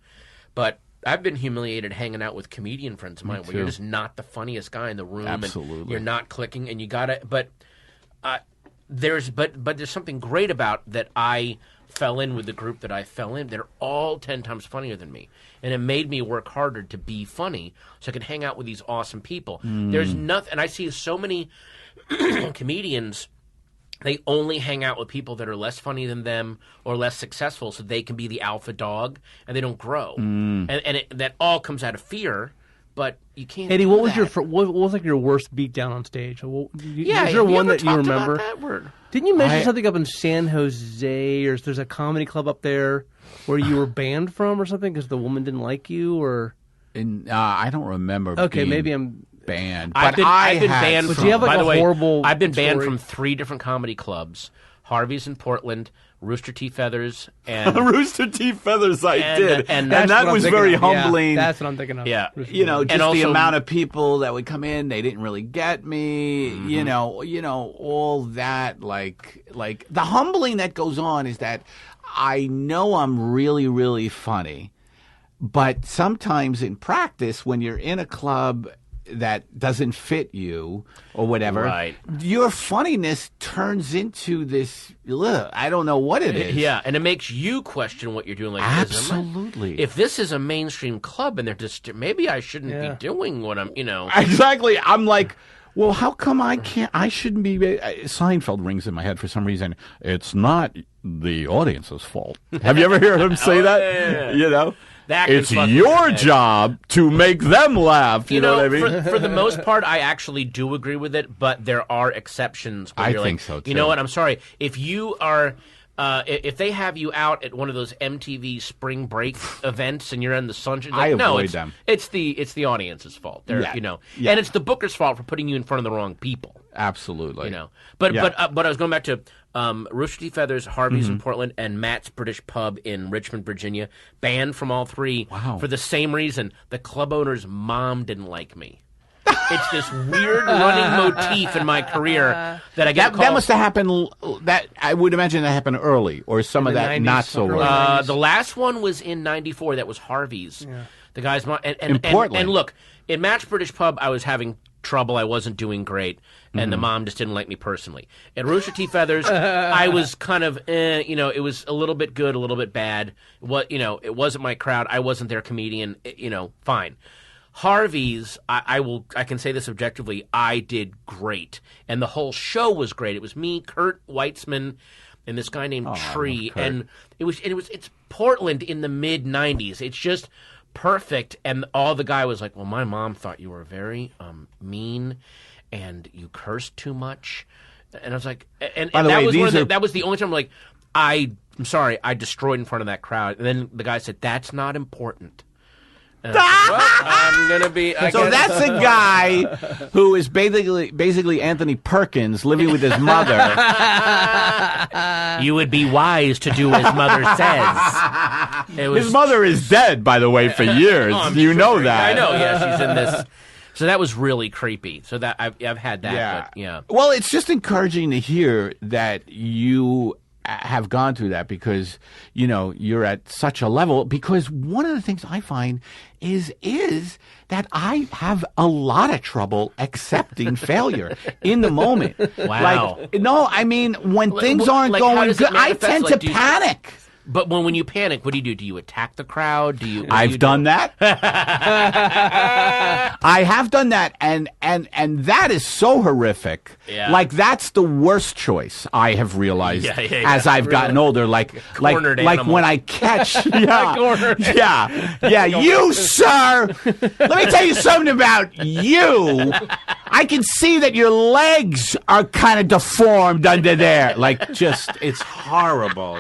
but I've been humiliated hanging out with comedian friends of mine where you're just not the funniest guy in the room. Absolutely. And you're not clicking, and you gotta. But there's something great about that. I fell in with the group that I fell in. They're all 10 times funnier than me, and it made me work harder to be funny so I could hang out with these awesome people. There's nothing, and I see so many comedians. They only hang out with people that are less funny than them or less successful so they can be the alpha dog, and they don't grow. And that all comes out of fear, but you can't. Eddie, do what was that. what was like your worst beatdown on stage? Was Yeah, there one that you talked remember? About that word? Didn't you mention something up in San Jose, or there's a comedy club up there where you were banned from or something because the woman didn't like you, or? I don't remember. Okay, maybe I'm banned. I've been banned But from. do you have, like, by the a way, horrible I've been banned story? from 3 different comedy clubs: Harvey's in Portland, Rooster T. Feathers, and Rooster T. Feathers. I did, and that That's what I'm was thinking very of. Yeah, humbling. that's what I'm thinking of. Yeah. Rooster Just And the also- amount of people that would come in, they didn't really get me. You know, all that. Like the humbling that goes on is that I know I'm really, really funny, but sometimes in practice, when you're in a club that doesn't fit you or whatever, Right. your funniness turns into this. I don't know what it is. Yeah, and it makes you question what you're doing. Like, Absolutely. If this is a mainstream club and they're just maybe I shouldn't be doing what I'm. Exactly. I'm like, well, how come I can't? I shouldn't be. Seinfeld rings in my head for some reason. It's not the audience's fault. Have you ever heard him say that? Yeah. You know, That can it's fuck with your me. job to make them laugh. You know what I mean? For the most part, I actually do agree with it, but there are exceptions. Where I you're think like, so, You know too. what? I'm sorry. If you are. If they have you out at one of those MTV spring break events and you're in the sunshine, I no, avoid it's, them. It's the audience's fault. They're, Yeah. and it's the booker's fault for putting you in front of the wrong people. Absolutely. But Yeah. but I was going back to Rooster T. Feathers, Harvey's Mm-hmm. in Portland, and Matt's British Pub in Richmond, Virginia, banned from all 3 Wow. for the same reason. The club owner's mom didn't like me. It's this weird running motif in my career that I get That must have happened. That I would imagine that happened early, or some of the that 90s, not so early early. 90s. The last one was in '94. That was Harvey's. Yeah. The guy's mom. In Portland. And look, in Matt's British Pub, I was having trouble. I wasn't doing great, and the mom just didn't like me personally. At Rooster T. Feathers, I was kind of, it was a little bit good, a little bit bad. It wasn't my crowd. I wasn't their comedian. Fine. Harvey's, I can say this objectively, I did great, and the whole show was great. It was me, Kurt Weitzman, and this guy named Tree, and it's Portland in the mid '90s. It's just perfect, and all the guy was like, "Well, my mom thought you were very mean, and you cursed too much," and I was like, and By the that way, was these that was the only time I'm like, I'm sorry, I destroyed in front of that crowd, and then the guy said, "That's not important." And I said, well, I'm gonna be. So that's a guy who is basically Anthony Perkins living with his mother. You would be wise to do as mother says. His mother is dead, by the way, for years. Oh, You know that. I know. Yeah, she's in this. So that was really creepy. So that I've had that. But, yeah. Well, it's just encouraging to hear that you have gone through that because, you're at such a level. Because one of the things I find is that I have a lot of trouble accepting failure in the moment. Wow. When things aren't like, how going does it good, I manifest? tend Like, to panic. But when you panic, what do? Do you attack the crowd? I've done that. I have done that, and that is so horrific. Yeah. Like that's the worst choice I have realized as I've gotten older. Like when I catch, you sir. Let me tell you something about you. I can see that your legs are kind of deformed under there. Like just, it's horrible.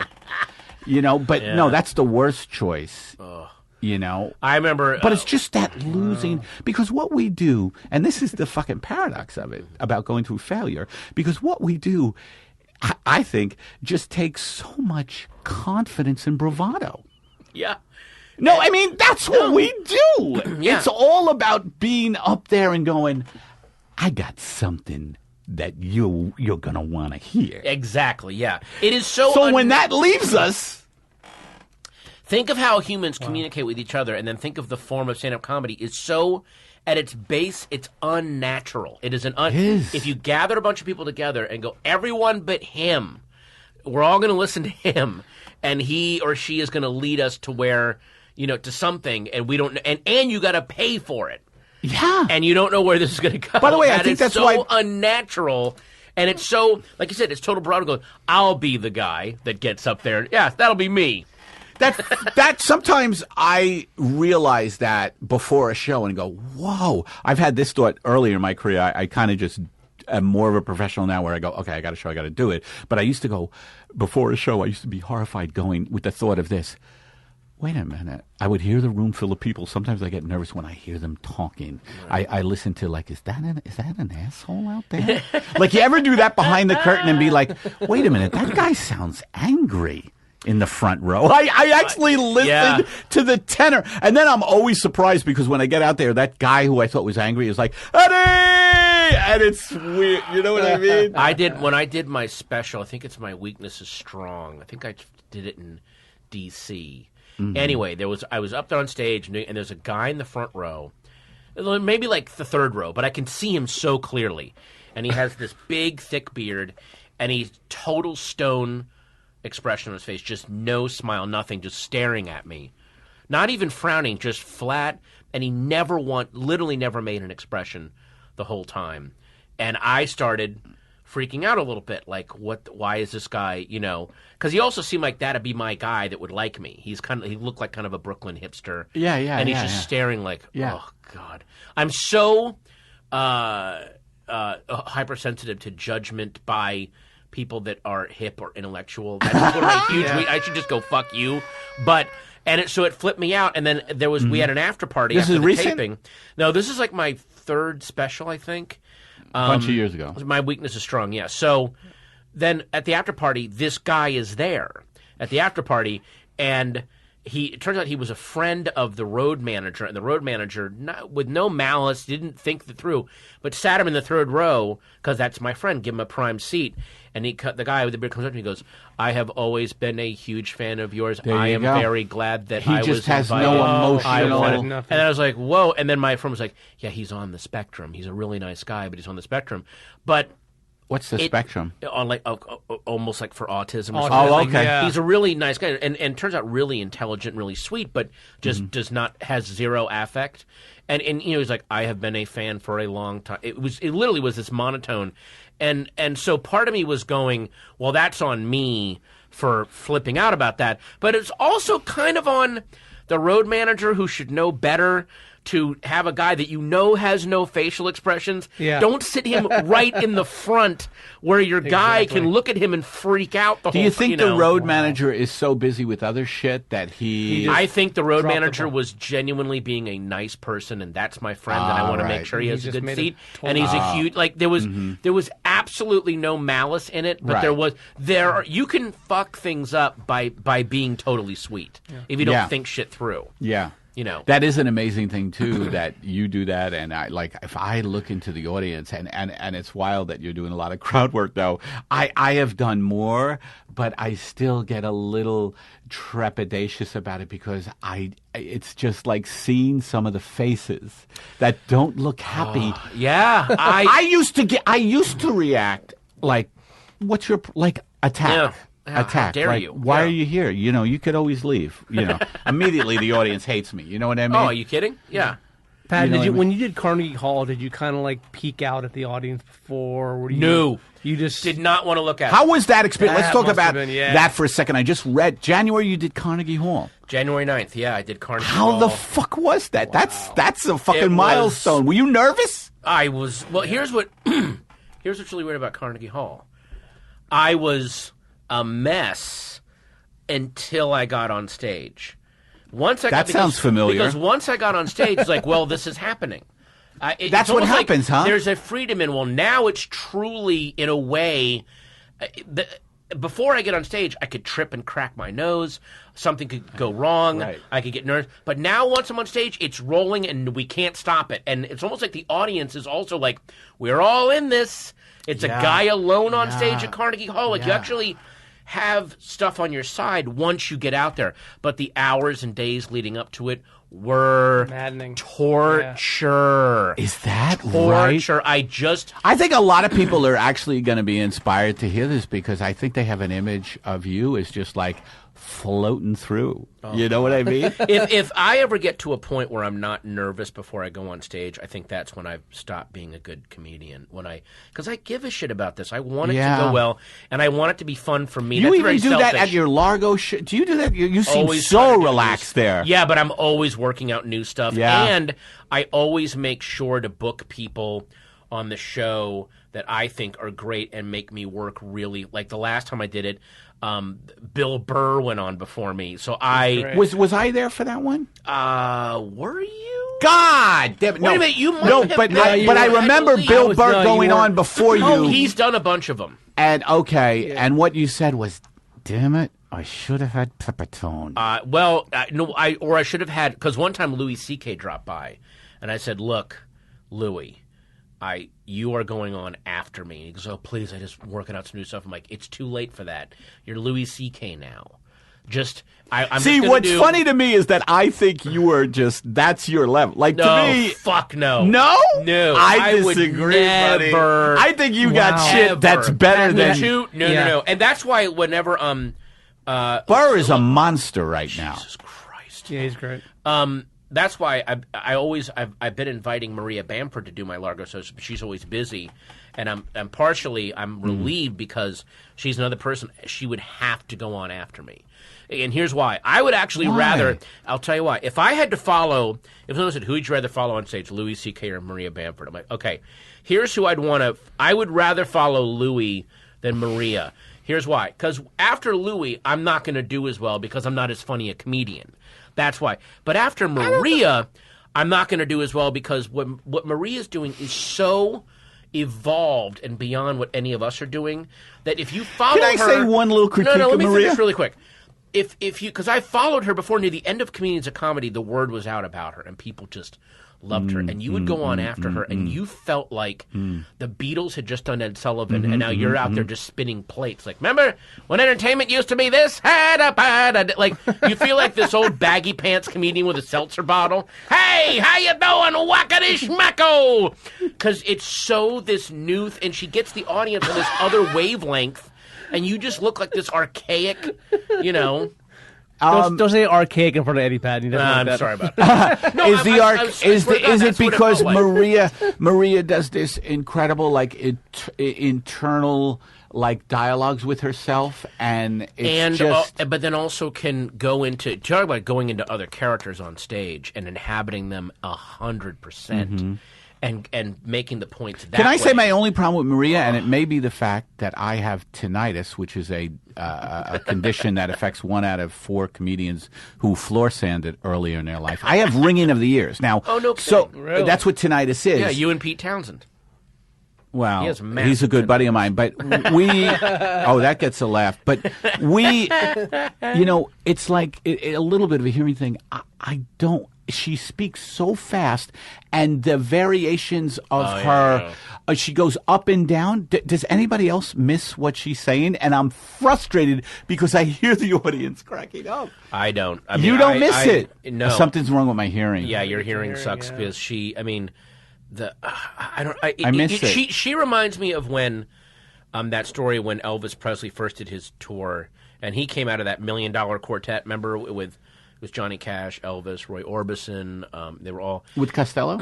But no, that's the worst choice. I remember. But it's just that losing, because what we do, and this is the fucking paradox of it, about going through failure, because what we do, I think, just takes so much confidence and bravado. Yeah. No, I mean, that's what we do. Yeah. It's all about being up there and going, I got something that you're going to want to hear. Exactly, yeah. It is so... So when that leaves us... Think of how humans communicate with each other, and then think of the form of stand-up comedy. It's so... At its base, it's unnatural. It is If you gather a bunch of people together and go, everyone but him, we're all going to listen to him, and he or she is going to lead us to where, to something, and we don't... And you got to pay for it. Yeah. And you don't know where this is going to go. By the way, I think that's so why... unnatural. And it's so, like you said, it's total bravado going, I'll be the guy that gets up there. Yeah, that'll be me. That sometimes I realize that before a show and go, whoa. I've had this thought earlier in my career. I kind of just am more of a professional now where I go, okay, I got a show, I got to do it. But I used to go, before a show, I used to be horrified going with the thought of this. Wait a minute. I would hear the room full of people. Sometimes I get nervous when I hear them talking. Right. I listen to is that an asshole out there? Like, you ever do that behind the curtain and be like, wait a minute, that guy sounds angry in the front row. I actually listened to the tenor. And then I'm always surprised because when I get out there, that guy who I thought was angry is like, Eddie! And it's weird. You know what I mean? When I did my special, I think it's My Weakness is Strong. I think I did it in D.C., Mm-hmm. Anyway, I was up there on stage, and there's a guy in the front row, maybe like the third row, but I can see him so clearly. And he has this big, thick beard, and he's total stone expression on his face, just no smile, nothing, just staring at me. Not even frowning, just flat, and he literally never made an expression the whole time. And I started freaking out a little bit, like, why is this guy, because he also seemed like that'd be my guy that would like me. He looked like kind of a Brooklyn hipster. Yeah. And he's just staring like, oh, God. I'm so hypersensitive to judgment by people that are hip or intellectual. That's one of my huge I should just go, fuck you. So it flipped me out, and then we had an after party after the taping. No, this is like my third special, I think. A bunch of years ago. My Weakness is Strong, yeah. So then at the after party, this guy is there at the after party, and it turns out he was a friend of the road manager, and the road manager, with no malice, didn't think it through, but sat him in the third row, because that's my friend, give him a prime seat. And the guy with the beard comes up to me and goes, I have always been a huge fan of yours. I am very glad that I was invited. He just has no emotional... And then I was like, whoa. And then my friend was like, yeah, he's on the spectrum. He's a really nice guy, but he's on the spectrum. But... What's the spectrum? On almost like for autism. Or something. Oh, okay. Yeah. He's a really nice guy, and turns out really intelligent, really sweet, but just has zero affect. And he's like, I have been a fan for a long time. It literally was this monotone, and so part of me was going, well, that's on me for flipping out about that, but it's also kind of on the road manager who should know better to have a guy that has no facial expressions. Yeah. Don't sit him right in the front where your guy can look at him and freak out the whole time. Do you think the road manager is so busy with other shit that I think the road manager was genuinely being a nice person, and that's my friend, and I want to make sure he has a good seat. And he's a huge, there was absolutely no malice in it, but you can fuck things up by being totally sweet if you don't think shit through. Yeah. That is an amazing thing too, that you do that. And if I look into the audience, and it's wild that you're doing a lot of crowd work though. I have done more, but I still get a little trepidatious about it because it's just like seeing some of the faces that don't look happy. I used to react like, what's your attack? attacked. dare like, you? Why Yeah. are you here? You could always leave. Immediately the audience hates me. You know what I mean? Oh, are you kidding? Yeah. Pat, know what I mean? when you did Carnegie Hall, did you kind of like peek out at the audience before? Or were you, No. You just Did not want to look at How it. was that experience? Let's That talk must have about been, yeah. that for a second. I just read January you did Carnegie Hall. January 9th, yeah, I did Carnegie How Hall. the fuck was that? That's a fucking It was- milestone. Were you nervous? I was well. Here's what's really weird about Carnegie Hall. I was a mess until I got on stage. That sounds familiar. Because once I got on stage, it's like, well, this is happening. It's That's what almost like happens, huh? There's a freedom in. Well, now it's truly in a way. Before I get on stage, I could trip and crack my nose. Something could go wrong. Right. I could get nervous. But now, once I'm on stage, it's rolling and we can't stop it. And it's almost like the audience is also like, we're all in this. It's a guy alone on stage at Carnegie Hall. Like, you actually have stuff on your side once you get out there. But the hours and days leading up to it were maddening. Torture. Is that right? Torture. I think a lot of people are actually going to be inspired to hear this because I think they have an image of you as just like floating through. You know what I mean? if I ever get to a point where I'm not nervous before I go on stage, I think that's when I stop being a good comedian. Because I give a shit about this. I want it to go well, and I want it to be fun for me. You That's even very do that selfish. at your Largo show? Do you do that? You seem Always try so to do relaxed news. there. Yeah, but I'm always working out new stuff. Yeah. And I always make sure to book people on the show that I think are great and make me work really. Like the last time I did it, Bill Burr went on before me. So Was I there for that one? were you? God damn it. No. Wait a minute, you might No, have but been. I remember believe- Bill was- Burr no, you going weren't. on before you. Oh, he's done a bunch of them. And and what you said was, damn it, I should have had Pepitone. I should have had, because one time Louis C.K. dropped by, and I said, "Look, Louis, you are going on after me." He goes, "Oh, please, I just working out some new stuff." I'm like, "It's too late for that. You're Louis C.K. now. I'm See, just gonna what's do- funny to me is that I think you are that's your level. Like, No, to me... fuck no. No? No, I would disagree, buddy. never. I think you got Wow. shit that's better than... No. And that's why whenever, Burr is a monster right now. Jesus Christ. Yeah, he's great. That's why I've been inviting Maria Bamford to do my Largo shows, but she's always busy, and I'm relieved because she's another person. She would have to go on after me, and here's why. I would actually rather. I'll tell you why. If I had to follow, if someone said, "Who would you rather follow on stage, Louis C.K. or Maria Bamford?" I'm like, okay, here's who I'd want to. I would rather follow Louis than Maria. Here's why. Because after Louis, I'm not going to do as well because I'm not as funny a comedian. That's why. But after Maria, I'm not going to do as well because what Maria's doing is so evolved and beyond what any of us are doing that if you follow her... Can I say one little critique No, of let me Maria? finish really quick. If you... Because I followed her before near the end of Comedians of Comedy, the word was out about her and people just loved her. And you would go on after her and you felt like the Beatles had just done Ed Sullivan and now you're out there just spinning plates. Like, remember when entertainment used to be this? Like, you feel like this old baggy pants comedian with a seltzer bottle. Hey, how you doing, wackadish macko? Because it's so this new... and she gets the audience on this other wavelength and you just look like this archaic, Don't say archaic in front of Eddie Patton. He doesn't like I'm that. sorry about that. No, Is it because it felt like. Maria does this incredible like internal like dialogues with herself and it's just but then also can go into talk about going into other characters on stage and inhabiting them 100%. And making the points that Can I say way. my only problem with Maria, and it may be the fact that I have tinnitus, which is a condition that affects 1 out of 4 comedians who floor sanded earlier in their life. I have ringing of the ears. Now, Oh, no so kidding. Really? that's what tinnitus is. Yeah, you and Pete Townsend. Well, He has massive he's a good buddy of mine, but we, oh, that gets a laugh. But we, it's like a little bit of a hearing thing. I don't, she speaks so fast and the variations of her, she goes up and down. Does anybody else miss what she's saying? And I'm frustrated because I hear the audience cracking up. I don't. You don't miss it. No. Something's wrong with my hearing. Yeah, your hearing sucks because I miss it. She reminds me of when that story when Elvis Presley first did his tour, and he came out of that $1 Million Quartet. Remember with Johnny Cash, Elvis, Roy Orbison. They were all with Costello.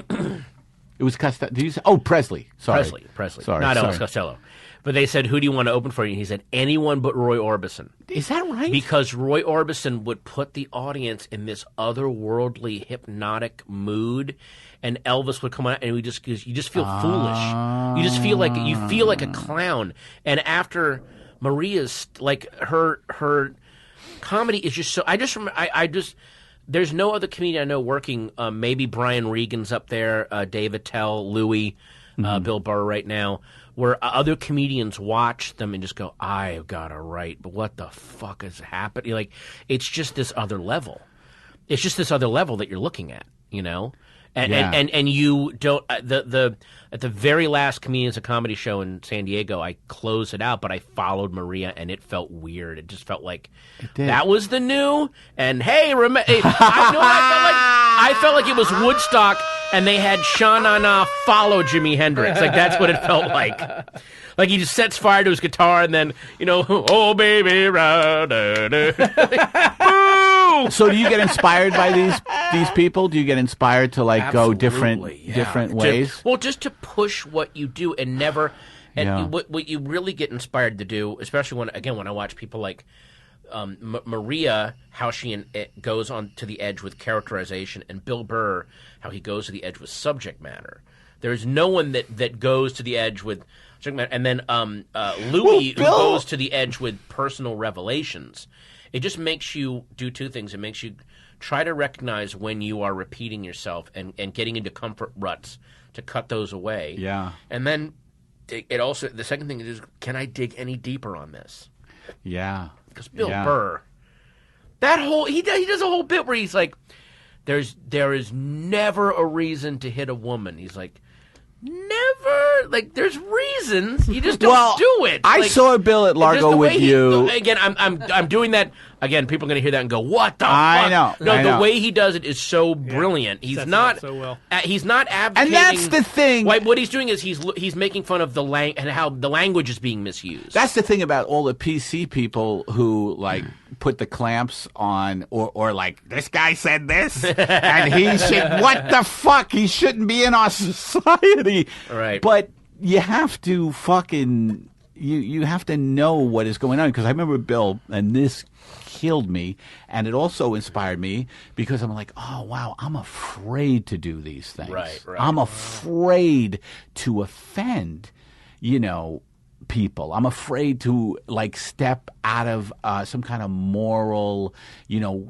It was Costello. Did you say? Oh, Presley. Sorry, Presley. Sorry, not sorry. Elvis Costello. But they said, "Who do you want to open for you?" And he said, "Anyone but Roy Orbison." Is that right? Because Roy Orbison would put the audience in this otherworldly, hypnotic mood, and Elvis would come out, and you just feel foolish. You just feel like a clown. And after Maria's, like her comedy is just so. I just there's no other comedian I know working. Maybe Brian Regan's up there, Dave Attell, Louis, Bill Burr right now. Where other comedians watch them and just go, I've got to write, but what the fuck is happening? Like, it's just this other level. It's just this other level that you're looking at, you know? And you don't at the very last Comedians of Comedy show in San Diego, I closed it out, but I followed Maria, and it felt weird. It just felt like that was the new. And hey, I felt like it was Woodstock, and they had Sha Na Na follow Jimi Hendrix. Like that's what it felt like. Like he just sets fire to his guitar, and then oh baby, So do you get inspired by these people? Do you get inspired to Absolutely, go different ways? Just to push what you do and never. And what you really get inspired to do, especially when I watch people like Maria, how she goes on to the edge with characterization, and Bill Burr, how he goes to the edge with subject matter. There's no one that goes to the edge with subject matter. And then Louis, who goes to the edge with personal revelations. It just makes you do two things. It makes you try to recognize when you are repeating yourself and getting into comfort ruts to cut those away. Yeah. And then it also, the second thing is, can I dig any deeper on this? Yeah. Because Bill Burr, he does a whole bit where he's like, there is never a reason to hit a woman. He's like, never. Like, there's reasons. You just don't do it. I saw a bill at Largo with you. Again, I'm doing that. Again, people are going to hear that and go, "What the fuck?" I know. The way he does it is so brilliant. He's not so well. He's not advocating. And that's the thing. What he's doing is he's making fun of the and how the language is being misused. That's the thing about all the PC people who like put the clamps on, or like, this guy said this, and he should. What the fuck? He shouldn't be in our society. Right. But you have to fucking you have to know what is going on, because I remember Bill, and this killed me, and it also inspired me because I'm like, oh wow, I'm afraid to do these things. Right. I'm afraid to offend, people. I'm afraid to like step out of some kind of moral,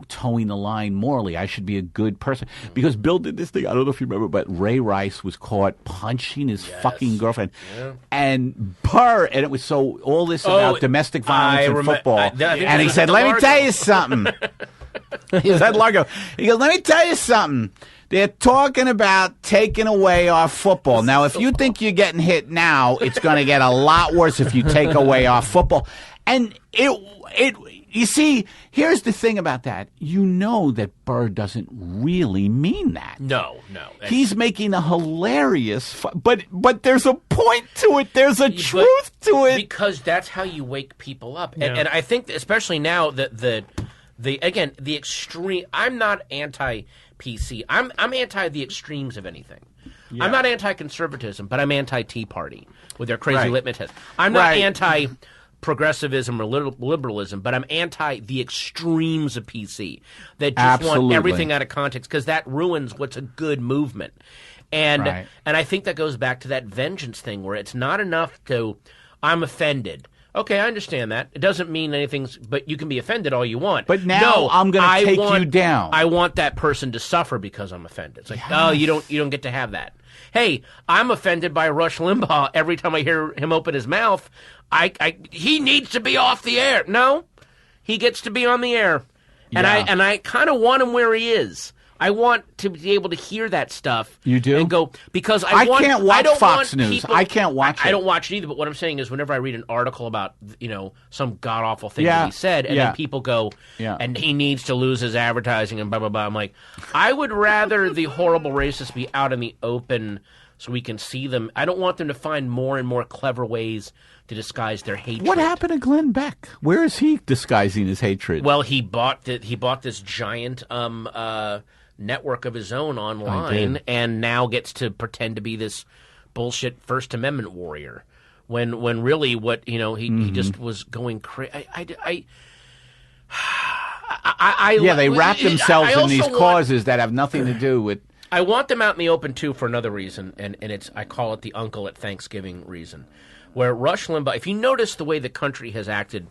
towing the line morally. I should be a good person. Because Bill did this thing, I don't know if you remember, but Ray Rice was caught punching his fucking girlfriend. Yeah. And Burr, and it was all this about domestic violence in football. And he said, let me tell you something. He was at Largo. He goes, let me tell you something. They're talking about taking away our football. Now, if you think you're getting hit now, it's going to get a lot worse if you take away our football. And you see, here's the thing about that. You know that Burr doesn't really mean that. No. He's making a hilarious, but there's a point to it. There's a truth to it. Because that's how you wake people up. Yeah. And I think, especially now, that the extreme. I'm not anti-PC. I'm anti the extremes of anything. Yeah. I'm not anti-conservatism, but I'm anti-Tea Party with their crazy litmus test. I'm not anti-progressivism or liberalism, but I'm anti the extremes of PC that just want everything out of context, because that ruins what's a good movement. And I think that goes back to that vengeance thing, where it's not enough to, I'm offended. Okay, I understand that. It doesn't mean anything, but you can be offended all you want. But now I'm going to take you down. I want that person to suffer because I'm offended. It's like, oh, you don't get to have that. Hey, I'm offended by Rush Limbaugh every time I hear him open his mouth. He needs to be off the air. No, he gets to be on the air, and I kind of want him where he is. I want to be able to hear that stuff. You do? And go, because I can't watch Fox News. I can't watch it. I don't watch it either, but what I'm saying is, whenever I read an article about, some god-awful thing that he said, and then people go, and he needs to lose his advertising and blah, blah, blah. I'm like, I would rather the horrible racist be out in the open so we can see them. I don't want them to find more and more clever ways to disguise their hatred. What happened to Glenn Beck? Where is he disguising his hatred? Well, he bought this giant network of his own online, and now gets to pretend to be this bullshit First Amendment warrior. When really what he just was going crazy. They wrap themselves in these causes that have nothing to do with. I want them out in the open too for another reason, and I call it the uncle at Thanksgiving reason, where Rush Limbaugh. If you notice the way the country has acted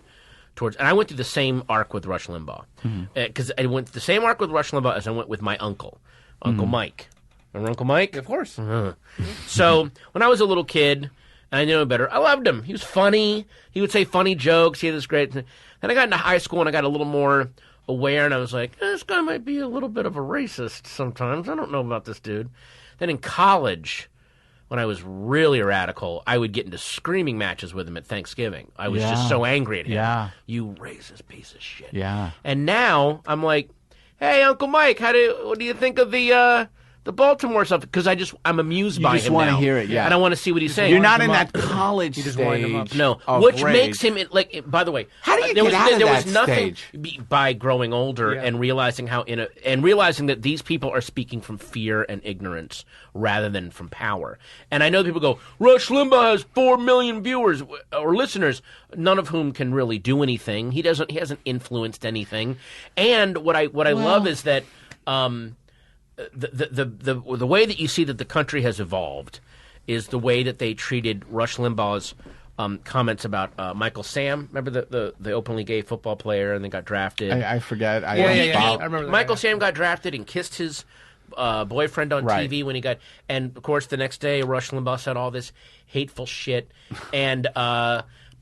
towards, and I went through the same arc with Rush Limbaugh, because I went through the same arc with Rush Limbaugh as I went with my uncle, Uncle Mike. Remember Uncle Mike? Of course. So when I was a little kid, and I knew him better, I loved him. He was funny. He would say funny jokes. He had this great. Then I got into high school and I got a little more aware, and I was like, this guy might be a little bit of a racist sometimes. I don't know about this dude. Then in college, when I was really radical, I would get into screaming matches with him at Thanksgiving. I was just so angry at him. Yeah. You racist piece of shit. Yeah. And now I'm like, hey, Uncle Mike, what do you think of the Baltimore stuff? Because I'm amused by him now. You just want to hear it, yeah. And I want to see what he's saying. You're not in that college You just wind him stage. up. No, which makes him by the way, how do you there get was, out of there that was nothing stage? By growing older and realizing realizing that these people are speaking from fear and ignorance rather than from power. And I know people go, Rush Limbaugh has 4 million viewers or listeners, none of whom can really do anything. He hasn't influenced anything. And what I love is that the way that you see that the country has evolved is the way that they treated Rush Limbaugh's comments about Michael Sam. Remember the openly gay football player and then got drafted? I forget. I remember that. Michael Sam got drafted and kissed his boyfriend on TV when he got... And, of course, the next day, Rush Limbaugh said all this hateful shit. And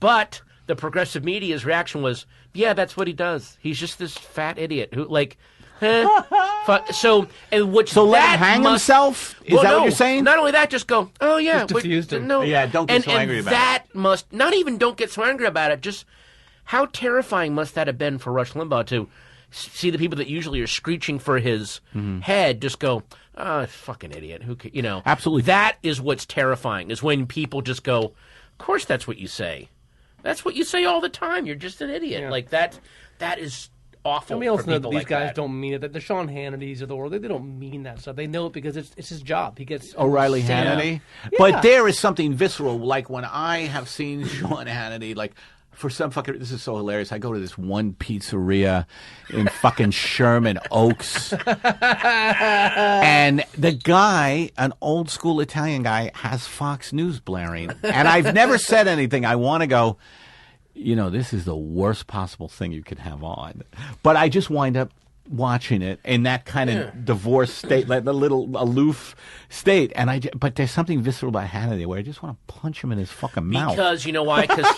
but the progressive media's reaction was, yeah, that's what he does. He's just this fat idiot who, like... So let him hang himself? Is that what you're saying? Not only that, just go, oh yeah, just diffused him. No, yeah, don't get so angry about it. That must not even don't get so angry about it. Just how terrifying must that have been for Rush Limbaugh to see the people that usually are screeching for his head just go, oh, fucking idiot. Absolutely. That is what's terrifying. Is when people just go, of course, that's what you say. That's what you say all the time. You're just an idiot. Yeah. Like that is awful. And we also for know people that these like guys that. don't mean it. That the Sean Hannitys of the world, they don't mean that stuff. They know it because it's his job. He gets O'Reilly Hannity. Yeah. But there is something visceral, like when I have seen Sean Hannity, like for some fucking, this is so hilarious. I go to this one pizzeria in fucking Sherman Oaks, and the guy, an old school Italian guy, has Fox News blaring, and I've never said anything. I want to go, this is the worst possible thing you could have on. But I just wind up watching it in that kind of divorced state, like the little aloof state. But there's something visceral about Hannity where I just want to punch him in his fucking mouth. Because you know why? Because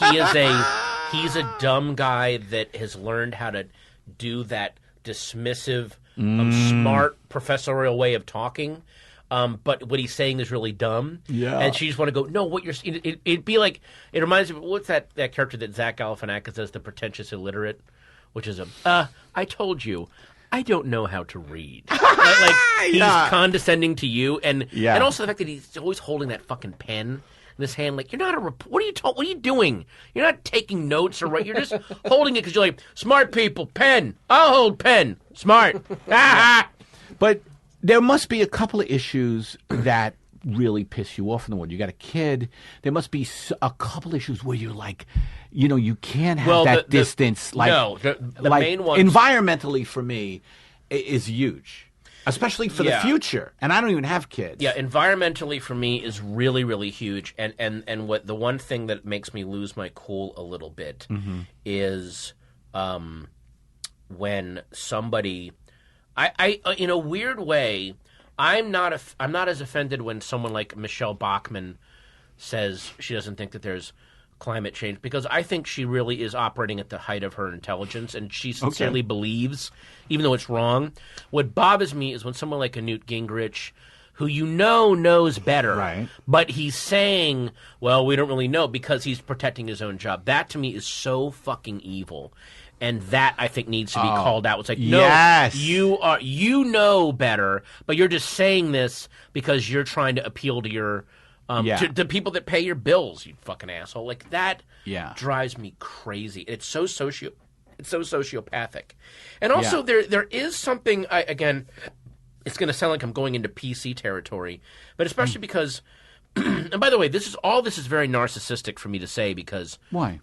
he's a dumb guy that has learned how to do that dismissive, smart professorial way of talking. But what he's saying is really dumb. Yeah. And she just want to go, no, what you're... It'd be like... It reminds me... What's that character that Zach Galifianakis does, the pretentious illiterate? Which is I told you, I don't know how to read. like he's condescending to you. And also the fact that he's always holding that fucking pen in his hand. Like, you're not what are you doing? You're not taking notes or right. You're just holding it because you're like, smart people, pen. I'll hold pen. Smart. But... there must be a couple of issues that really piss you off in the world. You got a kid. There must be a couple issues where you're like, you can't have distance. The main one. Environmentally, for me, is huge, especially for the future. And I don't even have kids. Yeah, environmentally for me is really, really huge. And what the one thing that makes me lose my cool a little bit is when somebody... I in a weird way, I'm not as offended when someone like Michelle Bachmann says she doesn't think that there's climate change, because I think she really is operating at the height of her intelligence, and she sincerely believes, even though it's wrong. What bothers me is when someone like a Newt Gingrich, who knows better, right, but he's saying, well, we don't really know, because he's protecting his own job. That to me is so fucking evil. And that, I think, needs to be called out. It's like, no, Yes. you know better, but you're just saying this because you're trying to appeal to your to people that pay your bills, you fucking asshole. Like, that drives me crazy. It's so sociopathic. And also, there is something, again, it's going to sound like I'm going into PC territory, but especially because, and by the way, this is very narcissistic for me to say because... Why?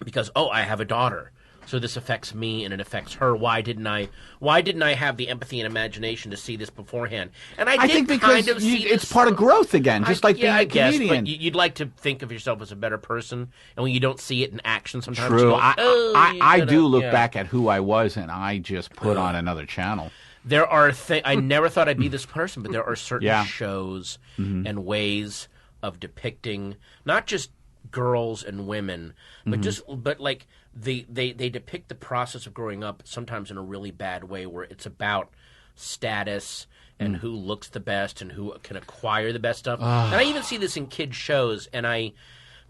Because, I have a daughter. So this affects me and it affects her. Why didn't I have the empathy and imagination to see this beforehand? And I did think because kind of see it's this part of growth again, just like being a guess, comedian. but you'd like to think of yourself as a better person, and when you don't see it in action, sometimes True. you go, I do look back at who I was, and I just put on another channel. There are I never thought I'd be this person, but there are certain shows and ways of depicting not just girls and women, but like they depict the process of growing up sometimes in a really bad way, where it's about status and who looks the best and who can acquire the best stuff. And I even see this in kids shows, and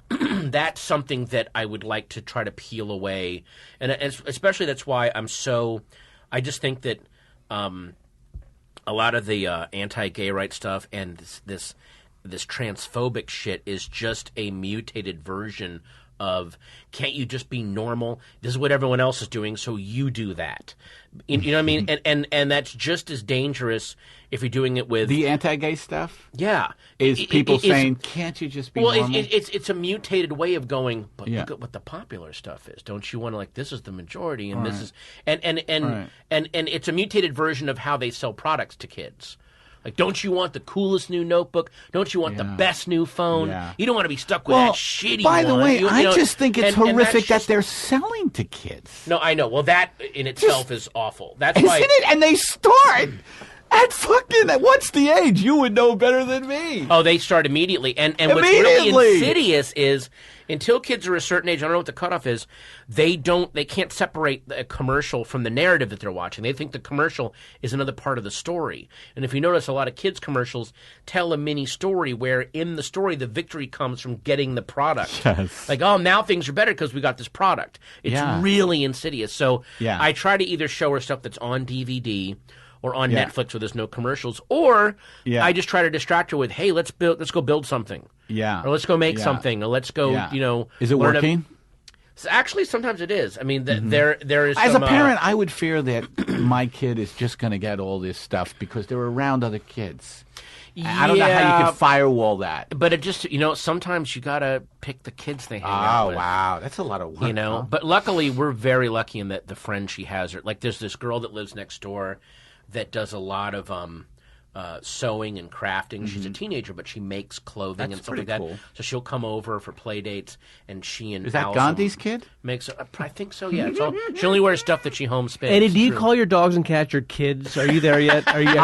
that's something that I would like to try to peel away, and especially that's why I just think that a lot of the anti-gay rights stuff and this transphobic shit is just a mutated version of, can't you just be normal? This is what everyone else is doing, so you do that. You know what I mean? And that's just as dangerous if you're doing it with... The anti-gay stuff? Yeah. Is people saying, can't you just be normal? Well, it's a mutated way of going, but look at what the popular stuff is. Don't you want to, like, this is the majority, and this is... And it's a mutated version of how they sell products to kids. Like, don't you want the coolest new notebook? Don't you want the best new phone? Yeah. You don't want to be stuck with that shitty by the one. way, I just think it's horrific that they're selling to kids. No, I know. Well, that in itself is awful. That's Isn't why. It? And they start at fucking... What's the age? You would know better than me. Oh, they start immediately. And what's really insidious is, until kids are a certain age, I don't know what the cutoff is, they can't separate a commercial from the narrative that they're watching. They think the commercial is another part of the story. And if you notice, a lot of kids' commercials tell a mini story where in the story the victory comes from getting the product. Yes. Like, now things are better because we got this product. It's really insidious. So I try to either show her stuff that's on DVD or on Netflix where there's no commercials, or I just try to distract her with, hey, let's go build something. Yeah. Or let's go make something, or let's go, Is it working? Actually, sometimes it is. I mean, there is As a parent, I would fear that my kid is just going to get all this stuff because they're around other kids. I don't know how you can firewall that. But it just, sometimes you got to pick the kids they hang out with. Oh, wow. That's a lot of work, huh? But luckily, we're very lucky in that the friend she has, like, there's this girl that lives next door that does a lot of sewing and crafting. She's a teenager, but she makes clothing and stuff like that. Cool. So she'll come over for play dates, and she and is that Gandhi's kid? I think so. Yeah. She only wears stuff that she homespins. Eddie, do you call your dogs and cats your kids? Are you there yet? Are you?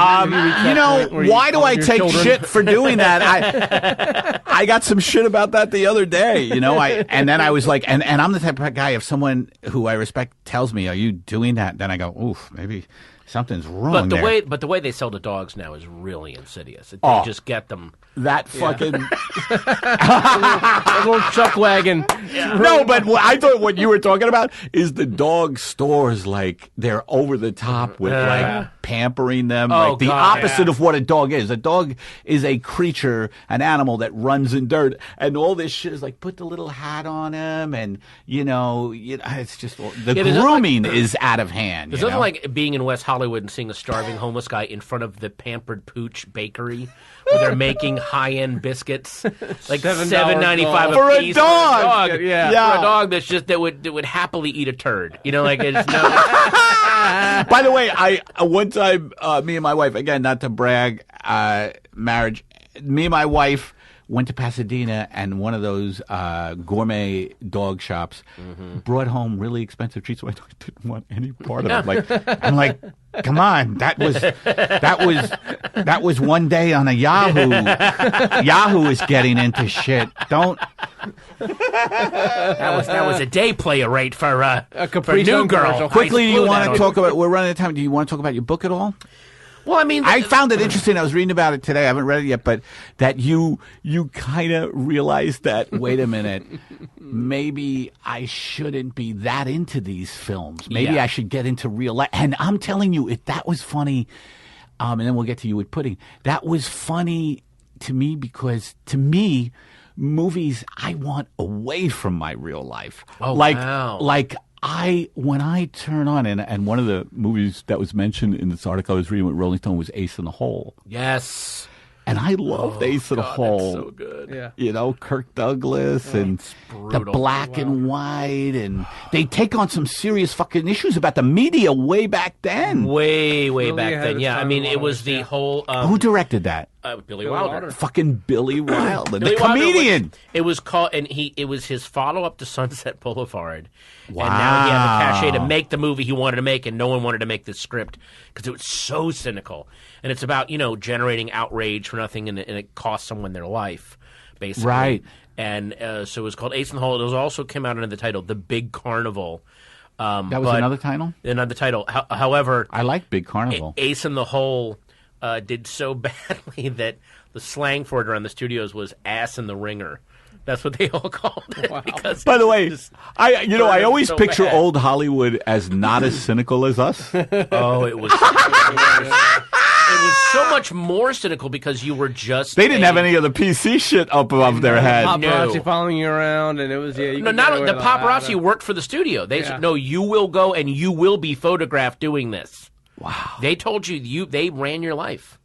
Why do I take shit for doing that? I got some shit about that the other day. And then I was like, and I'm the type of guy, if someone who I respect tells me, "Are you doing that?" Then I go, "Oof, maybe." Something's wrong but the way they sell to dogs now is really insidious. They just get them. That fucking a little chuck wagon. Yeah. No, but I thought what you were talking about is the dog stores, like they're over the top with like pampering them, like the opposite of what a dog is. A dog is a creature, an animal that runs in dirt, and all this shit is like put the little hat on him, and it's just the grooming is out of hand. There's nothing like being in West Hollywood and seeing a starving homeless guy in front of the Pampered Pooch bakery where they're making high-end biscuits, like $7.95 for a piece a dog. For a dog that would happily eat a turd. Like it's no. By the way, one time me and my wife, again, not to brag, marriage. Me and my wife went to Pasadena, and one of those gourmet dog shops brought home really expensive treats. So I didn't want any part of it. I'm like, come on, that was one day on a Yahoo. Yahoo is getting into shit. Don't. That was a day player rate for a Capri New Girl. Quickly, do you want to talk about? We're running out of time. Do you want to talk about your book at all? Well, I mean, I found it interesting. I was reading about it today. I haven't read it yet, but that you kind of realized that, wait a minute, maybe I shouldn't be that into these films. Maybe I should get into real life. And I'm telling you, if that was funny, and then we'll get to you with pudding, that was funny to me because, to me, movies I want away from my real life. Oh, wow. Like when I turn on, and one of the movies that was mentioned in this article I was reading with Rolling Stone was Ace in the Hole. Yes. And I loved Ace in the Hole. That's so good. Yeah. You know, Kirk Douglas and the black and white, and they take on some serious fucking issues about the media way back then. Way Really back ahead then. of Yeah, I time mean, in a it lot of was ways, the yeah. whole Who directed that? Billy Wilder. Fucking Billy Wilder, the Billy Wilder comedian. it was called, and it was his follow up to Sunset Boulevard. Wow. And now he had the cachet to make the movie he wanted to make, and no one wanted to make this script because it was so cynical. And it's about, generating outrage for nothing, and it cost someone their life, basically. Right. And so it was called Ace in the Hole. It was also came out under the title The Big Carnival. That was another title? Another title. However, I like Big Carnival. Ace in the Hole did so badly that the slang for it around the studios was ass in the ringer. That's what they all called it. Wow. Because By the way, I always so picture bad. old Hollywood as not as cynical as us. Oh, it was. It was so much more cynical because you were just. They didn't have any of the PC shit up above their head. Paparazzi No. following you around, and it was you No, could not get away the with that. paparazzi worked for the studio. They said, "No, you will go and you will be photographed doing this." Wow. They told you they ran your life.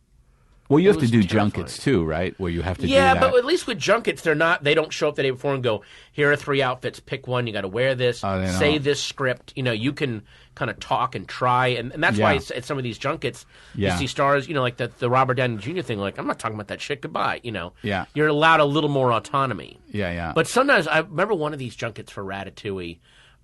Well, you have to was do terrifying. junkets too, right? Where you have to do Yeah, that. but at least with junkets, they don't show up the day before and go, here are 3 outfits, pick one, you got to wear this, Oh, they don't. say this script. You can kind of talk and try, and that's why Yeah. it's some of these junkets, Yeah. you see stars, like the Robert Downey Jr. thing, like, I'm not talking about that shit, goodbye, Yeah. You're allowed a little more autonomy. Yeah. But sometimes, I remember one of these junkets for Ratatouille,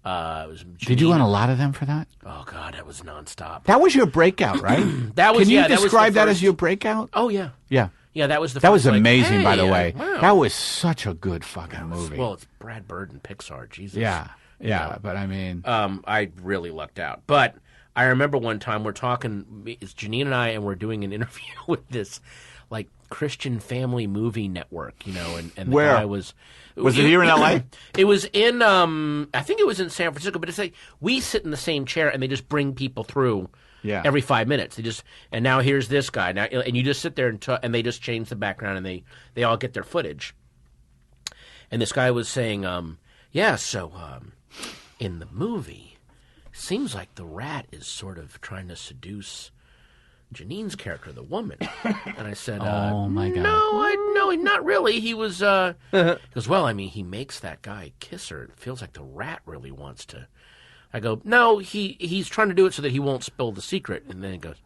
it was Did you Janine- run a lot of them for that? Oh, God, that was nonstop. That was your breakout, right? That was, Can you yeah, that was the describe that as first- your breakout? Oh, yeah. Yeah. Yeah, that was the That first, was amazing, like, by the hey, way. wow. That was such a good fucking movie. Well, it's Brad Bird and Pixar, Jesus. yeah. know. But I mean, I really lucked out. But I remember one time we're talking, it's Janine and I, and we're doing an interview with this, like, Christian Family Movie Network, and the Where? guy was it here in L.A.? It was in, I think it was in San Francisco, but it's like we sit in the same chair and they just bring people through. Yeah. Every 5 minutes, and now here's this guy now, and you just sit there and they just change the background and they all get their footage. And this guy was saying, in the movie, seems like the rat is sort of trying to seduce Janine's character, the woman. And I said, oh my God. No, not really. He was, he goes, well, I mean, he makes that guy kiss her. It feels like the rat really wants to. I go, no, he's trying to do it so that he won't spill the secret. And then he goes,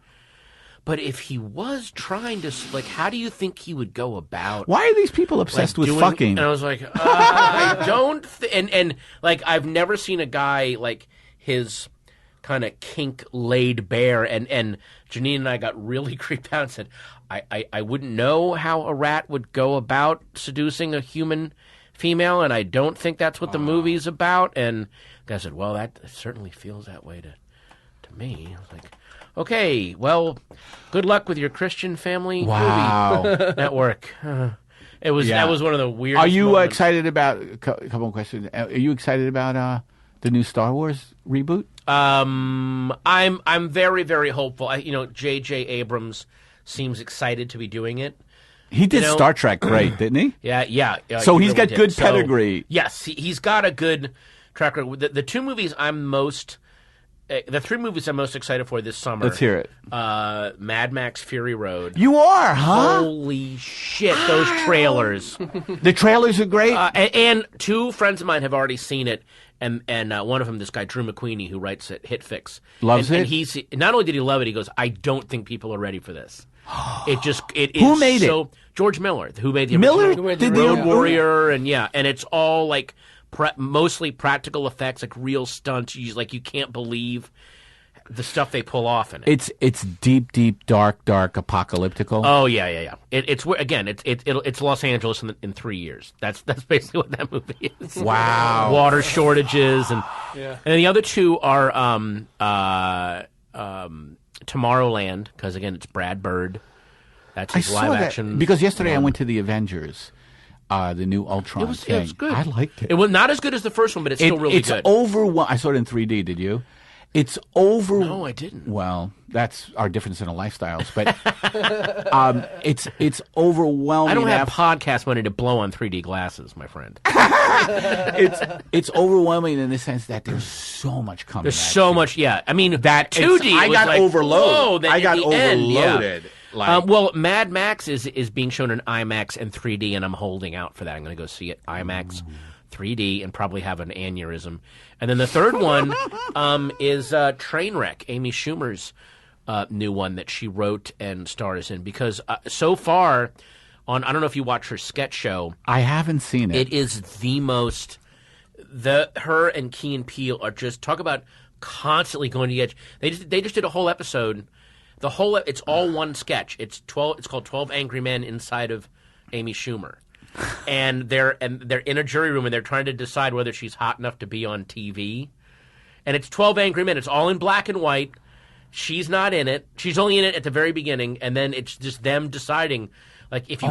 but if he was trying to, like, how do you think he would go about? Why are these people obsessed with fucking? And I was like, I don't, and like, I've never seen a guy like his kind of kink laid bare. And Janine and I got really creeped out and said, I wouldn't know how a rat would go about seducing a human female, and I don't think that's what the movie's about. And the guy said, well, that certainly feels that way to me. I was like, okay, well, good luck with your Christian Family Wow. Movie Network. That was one of the weirdest Are you moments. excited about a couple of questions? Are you excited about the new Star Wars reboot? I'm very, very hopeful. J.J. Abrams seems excited to be doing it. He did Star Trek great, didn't he? Yeah. So he he's really got good did. pedigree. Yes, he's got a good track record. The 2 movies the 3 movies I'm most excited for this summer. Let's hear it. Mad Max Fury Road. You are, huh? Holy shit, those trailers. The trailers are great. And 2 friends of mine have already seen it, and one of them, this guy Drew McQueenie, who writes at Hit Fix, Loves it? And he's not only did he love it, he goes, I don't think people are ready for this. It Who is made so, George Miller, who made the Miller original did Road the Warrior, and it's all like mostly practical effects, like real stunts. You can't believe the stuff they pull off in it. It's deep, dark, apocalyptical. Oh yeah. It's Los Angeles in 3 years. That's basically what that movie is. Wow. Water shortages and the other 2 are Tomorrowland, because again, it's Brad Bird. That's I his saw live that action. because yesterday I one. went to the Avengers, the new Ultron thing. It was good. I liked it. It was not as good as the first one, but it's still really it's good. I saw it in 3D. Did you? It's over. No, I didn't. Well, that's our difference in our lifestyles, but it's overwhelming. I don't have podcast money to blow on 3D glasses, my friend. It's overwhelming in the sense that there's so much coming. There's so much. Yeah, I mean that 2D. I was got like, overloaded. Whoa, then I at got the end, yeah. overloaded. Like, Well, Mad Max is being shown in IMAX and 3D, and I'm holding out for that. I'm going to go see it IMAX, 3D, and probably have an aneurysm. And then the third one is Trainwreck, Amy Schumer's new one that she wrote and stars in. Because so far, I don't know if you watch her sketch show. I haven't seen it. It is the most. Her and Key and Peele are just talk about constantly going to the edge. They just did a whole episode. It's all one sketch. It's called 12 Angry Men Inside of Amy Schumer, and they're in a jury room and they're trying to decide whether she's hot enough to be on TV. And it's 12 Angry Men. It's all in black and white. She's not in it. She's only in it at the very beginning, and then it's just them deciding. Like if you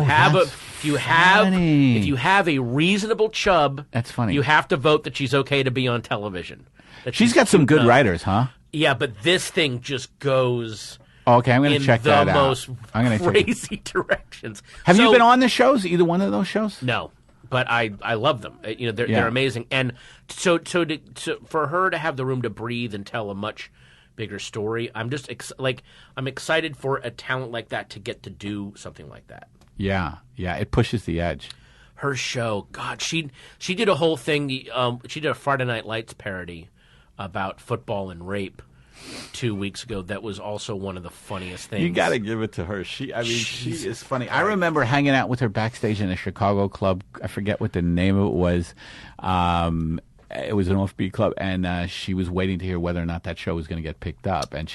have a reasonable chub, that's funny. You have to vote that she's okay to be on television. She's got some good writers, huh? Yeah, but this thing just goes. Okay, I'm going to check that out. In the most crazy directions. Have you been on the shows? Either one of those shows? No, but I love them. They're amazing. And so for her to have the room to breathe and tell a much bigger story, I'm just I'm excited for a talent like that to get to do something like that. Yeah, it pushes the edge. Her show, God, she did a whole thing. She did a Friday Night Lights parody about football and rape 2 weeks ago. That was also one of the funniest things. You got to give it to her. She is funny. I remember hanging out with her backstage in a Chicago club. I forget what the name of it was. It was an offbeat club, and she was waiting to hear whether or not that show was going to get picked up, and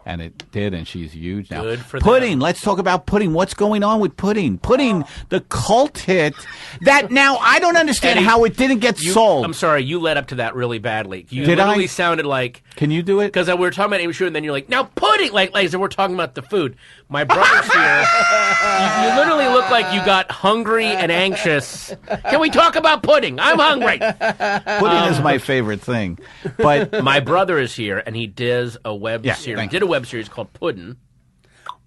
and it did, and she's huge now. Good for Pudding. them. Let's talk about Pudding. What's going on with Pudding? Pudding, the cult hit that now I don't understand Eddie, how it didn't get sold. I'm sorry, you led up to that really badly. You Did literally I? sounded like. Can you do it? Because we were talking about Amy Schumer, and then you're like, now Pudding, like as if we're talking about the food. My brother's here. You literally look like you got hungry and anxious. Can we talk about Pudding? I'm hungry. Pudding is my favorite thing, but My brother is here, and he does a web series. thank Did a web series called Puddin'.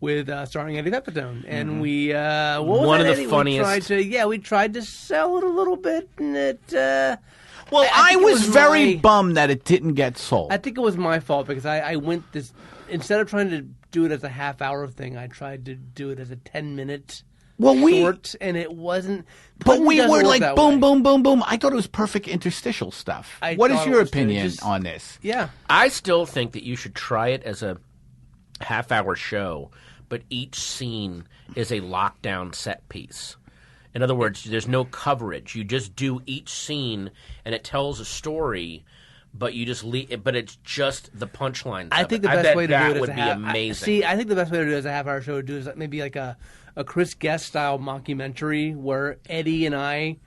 with starring Eddie Pepitone, and we what was One that, of the Eddie? funniest. We tried to sell it a little bit, and it. well, I think it was very my- bummed that it didn't get sold. I think it was my fault because I went this instead of trying to do it as a half-hour thing, I tried to do it as a 10-minute short, and it wasn't. But we doesn't were work like that boom, way. boom, boom, boom. I thought it was perfect interstitial stuff. What is thought your it was too. opinion Just- on this? Yeah, I still think that you should try it as a half-hour show, but each scene is a lockdown set piece. In other words, there's no coverage. You just do each scene, and it tells a story, but you just but it's just the punchlines. I of think it. the best bet way to that do it is would a be half. amazing. I think the best way to do it as a half-hour show would do is maybe like a Chris Guest style mockumentary where Eddie and I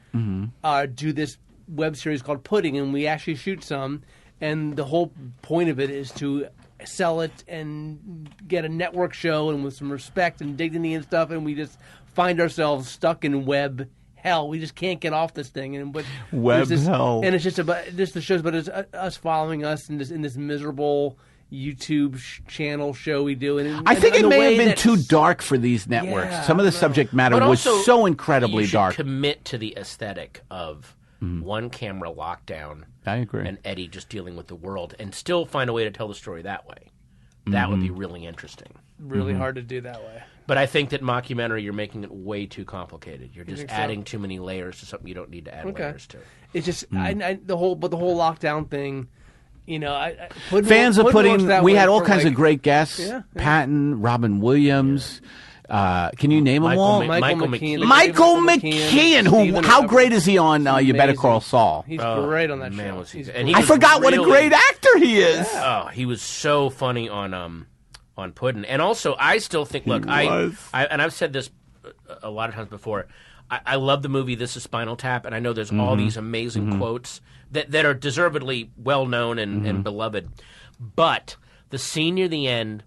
do this web series called Pudding, and we actually shoot some, and the whole point of it is to sell it and get a network show and with some respect and dignity and stuff, and we just find ourselves stuck in web hell. We just can't get off this thing, and Web there's this, hell. and it's just about the show's about us following us in this miserable YouTube channel show we do. And I think and it the may way have been that's- too dark for these networks. Yeah, Some of the I don't know. subject matter But was also, so incredibly you should dark. commit to the aesthetic of one camera lockdown. I agree. And Eddie just dealing with the world, and still find a way to tell the story that way. That would be really interesting. really hard to do that way. But I think that mockumentary, you're making it way too complicated. You're just think so? adding too many layers to something you don't need to add layers to. It's just the whole lockdown thing. You know, Fans of Pudding, we had all kinds of great guests. Yeah. Patton, Robin Williams. Can you name them all? Michael McKean. Michael McKean, who? Stephen How Evans. great is he on You Better Amazing. Call Saul? He's great on that man, show. was he- He's and he I was forgot what a really- great actor he is. Oh, he was so funny on Puddin'. And also, I still think, look, I and I've said this a lot of times before, I love the movie This Is Spinal Tap, and I know there's all these amazing quotes that are deservedly well-known and beloved. But the scene near the end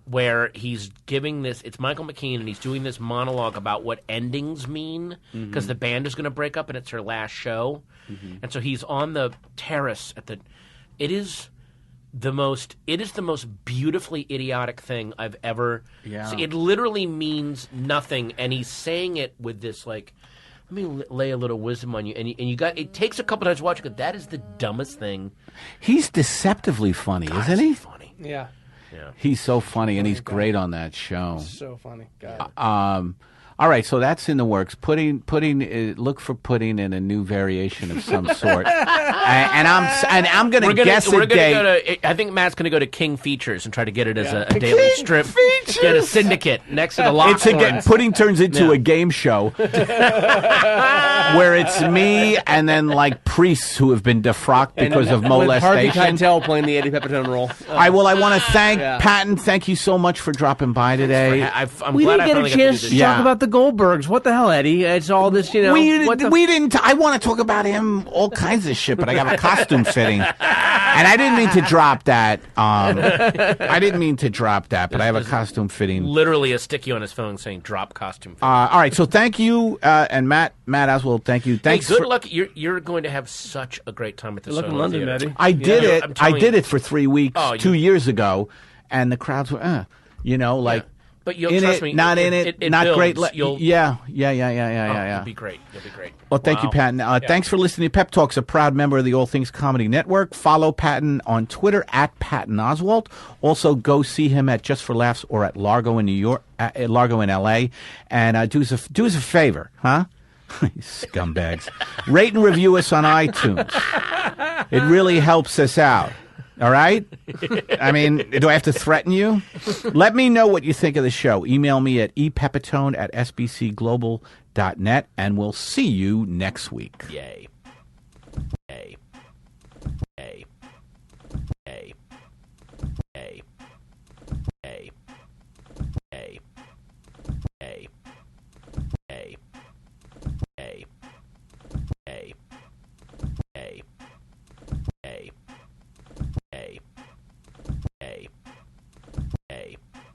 where he's giving this. It's Michael McKean, and he's doing this monologue about what endings mean because the band is going to break up and it's her last show, and so he's on the terrace at the. It is the most beautifully idiotic thing I've ever. Yeah. So it literally means nothing, and he's saying it with this like. Let me lay a little wisdom on you, and you got. It takes a couple times to watch it. That is the dumbest thing. He's deceptively funny, isn't he? Funny. Yeah. He's so funny, and he's great on that show. So funny. God. All right, so that's in the works. Look for pudding in a new variation of some sort, and I'm going to guess a date. I think Matt's going to go to King Features and try to get it as a daily strip. Features. Get a syndicate next to the Lockhorns. Pudding turns into a game show where it's me and then like priests who have been defrocked because of molestation. Harvey Keitel playing the Eddie Pepitone role. I want to thank Patton. Thank you so much for dropping by today. We didn't get a chance to talk about the Goldbergs. What the hell, Eddie? It's all this, you know. We didn't. I want to talk about him, all kinds of shit, but I got a costume fitting, and I didn't mean to drop that. I didn't mean to drop that, but I have a costume fitting. Literally a sticky on his phone saying "drop costume." All right, so thank you, and Matt Oswalt. Thank you. Thanks. Hey, good luck. You're going to have such a great time at the Good luck in London, Eddie. I did it. I did it for 3 weeks 2 years ago, and the crowds were, like. But you'll trust me. Not in it. Not builds. great. You'll be great. You'll be great. Well, thank you, Patton. Thanks for listening to Pep Talks, a proud member of the All Things Comedy Network. Follow Patton on Twitter at Patton Oswalt. Also, go see him at Just for Laughs or at Largo in New York, at Largo in L.A. And do us a favor, huh? Scumbags. Rate and review us on iTunes. It really helps us out. All right? I mean, do I have to threaten you? Let me know what you think of the show. Email me at epepitone@sbcglobal.net, and we'll see you next week. Yay.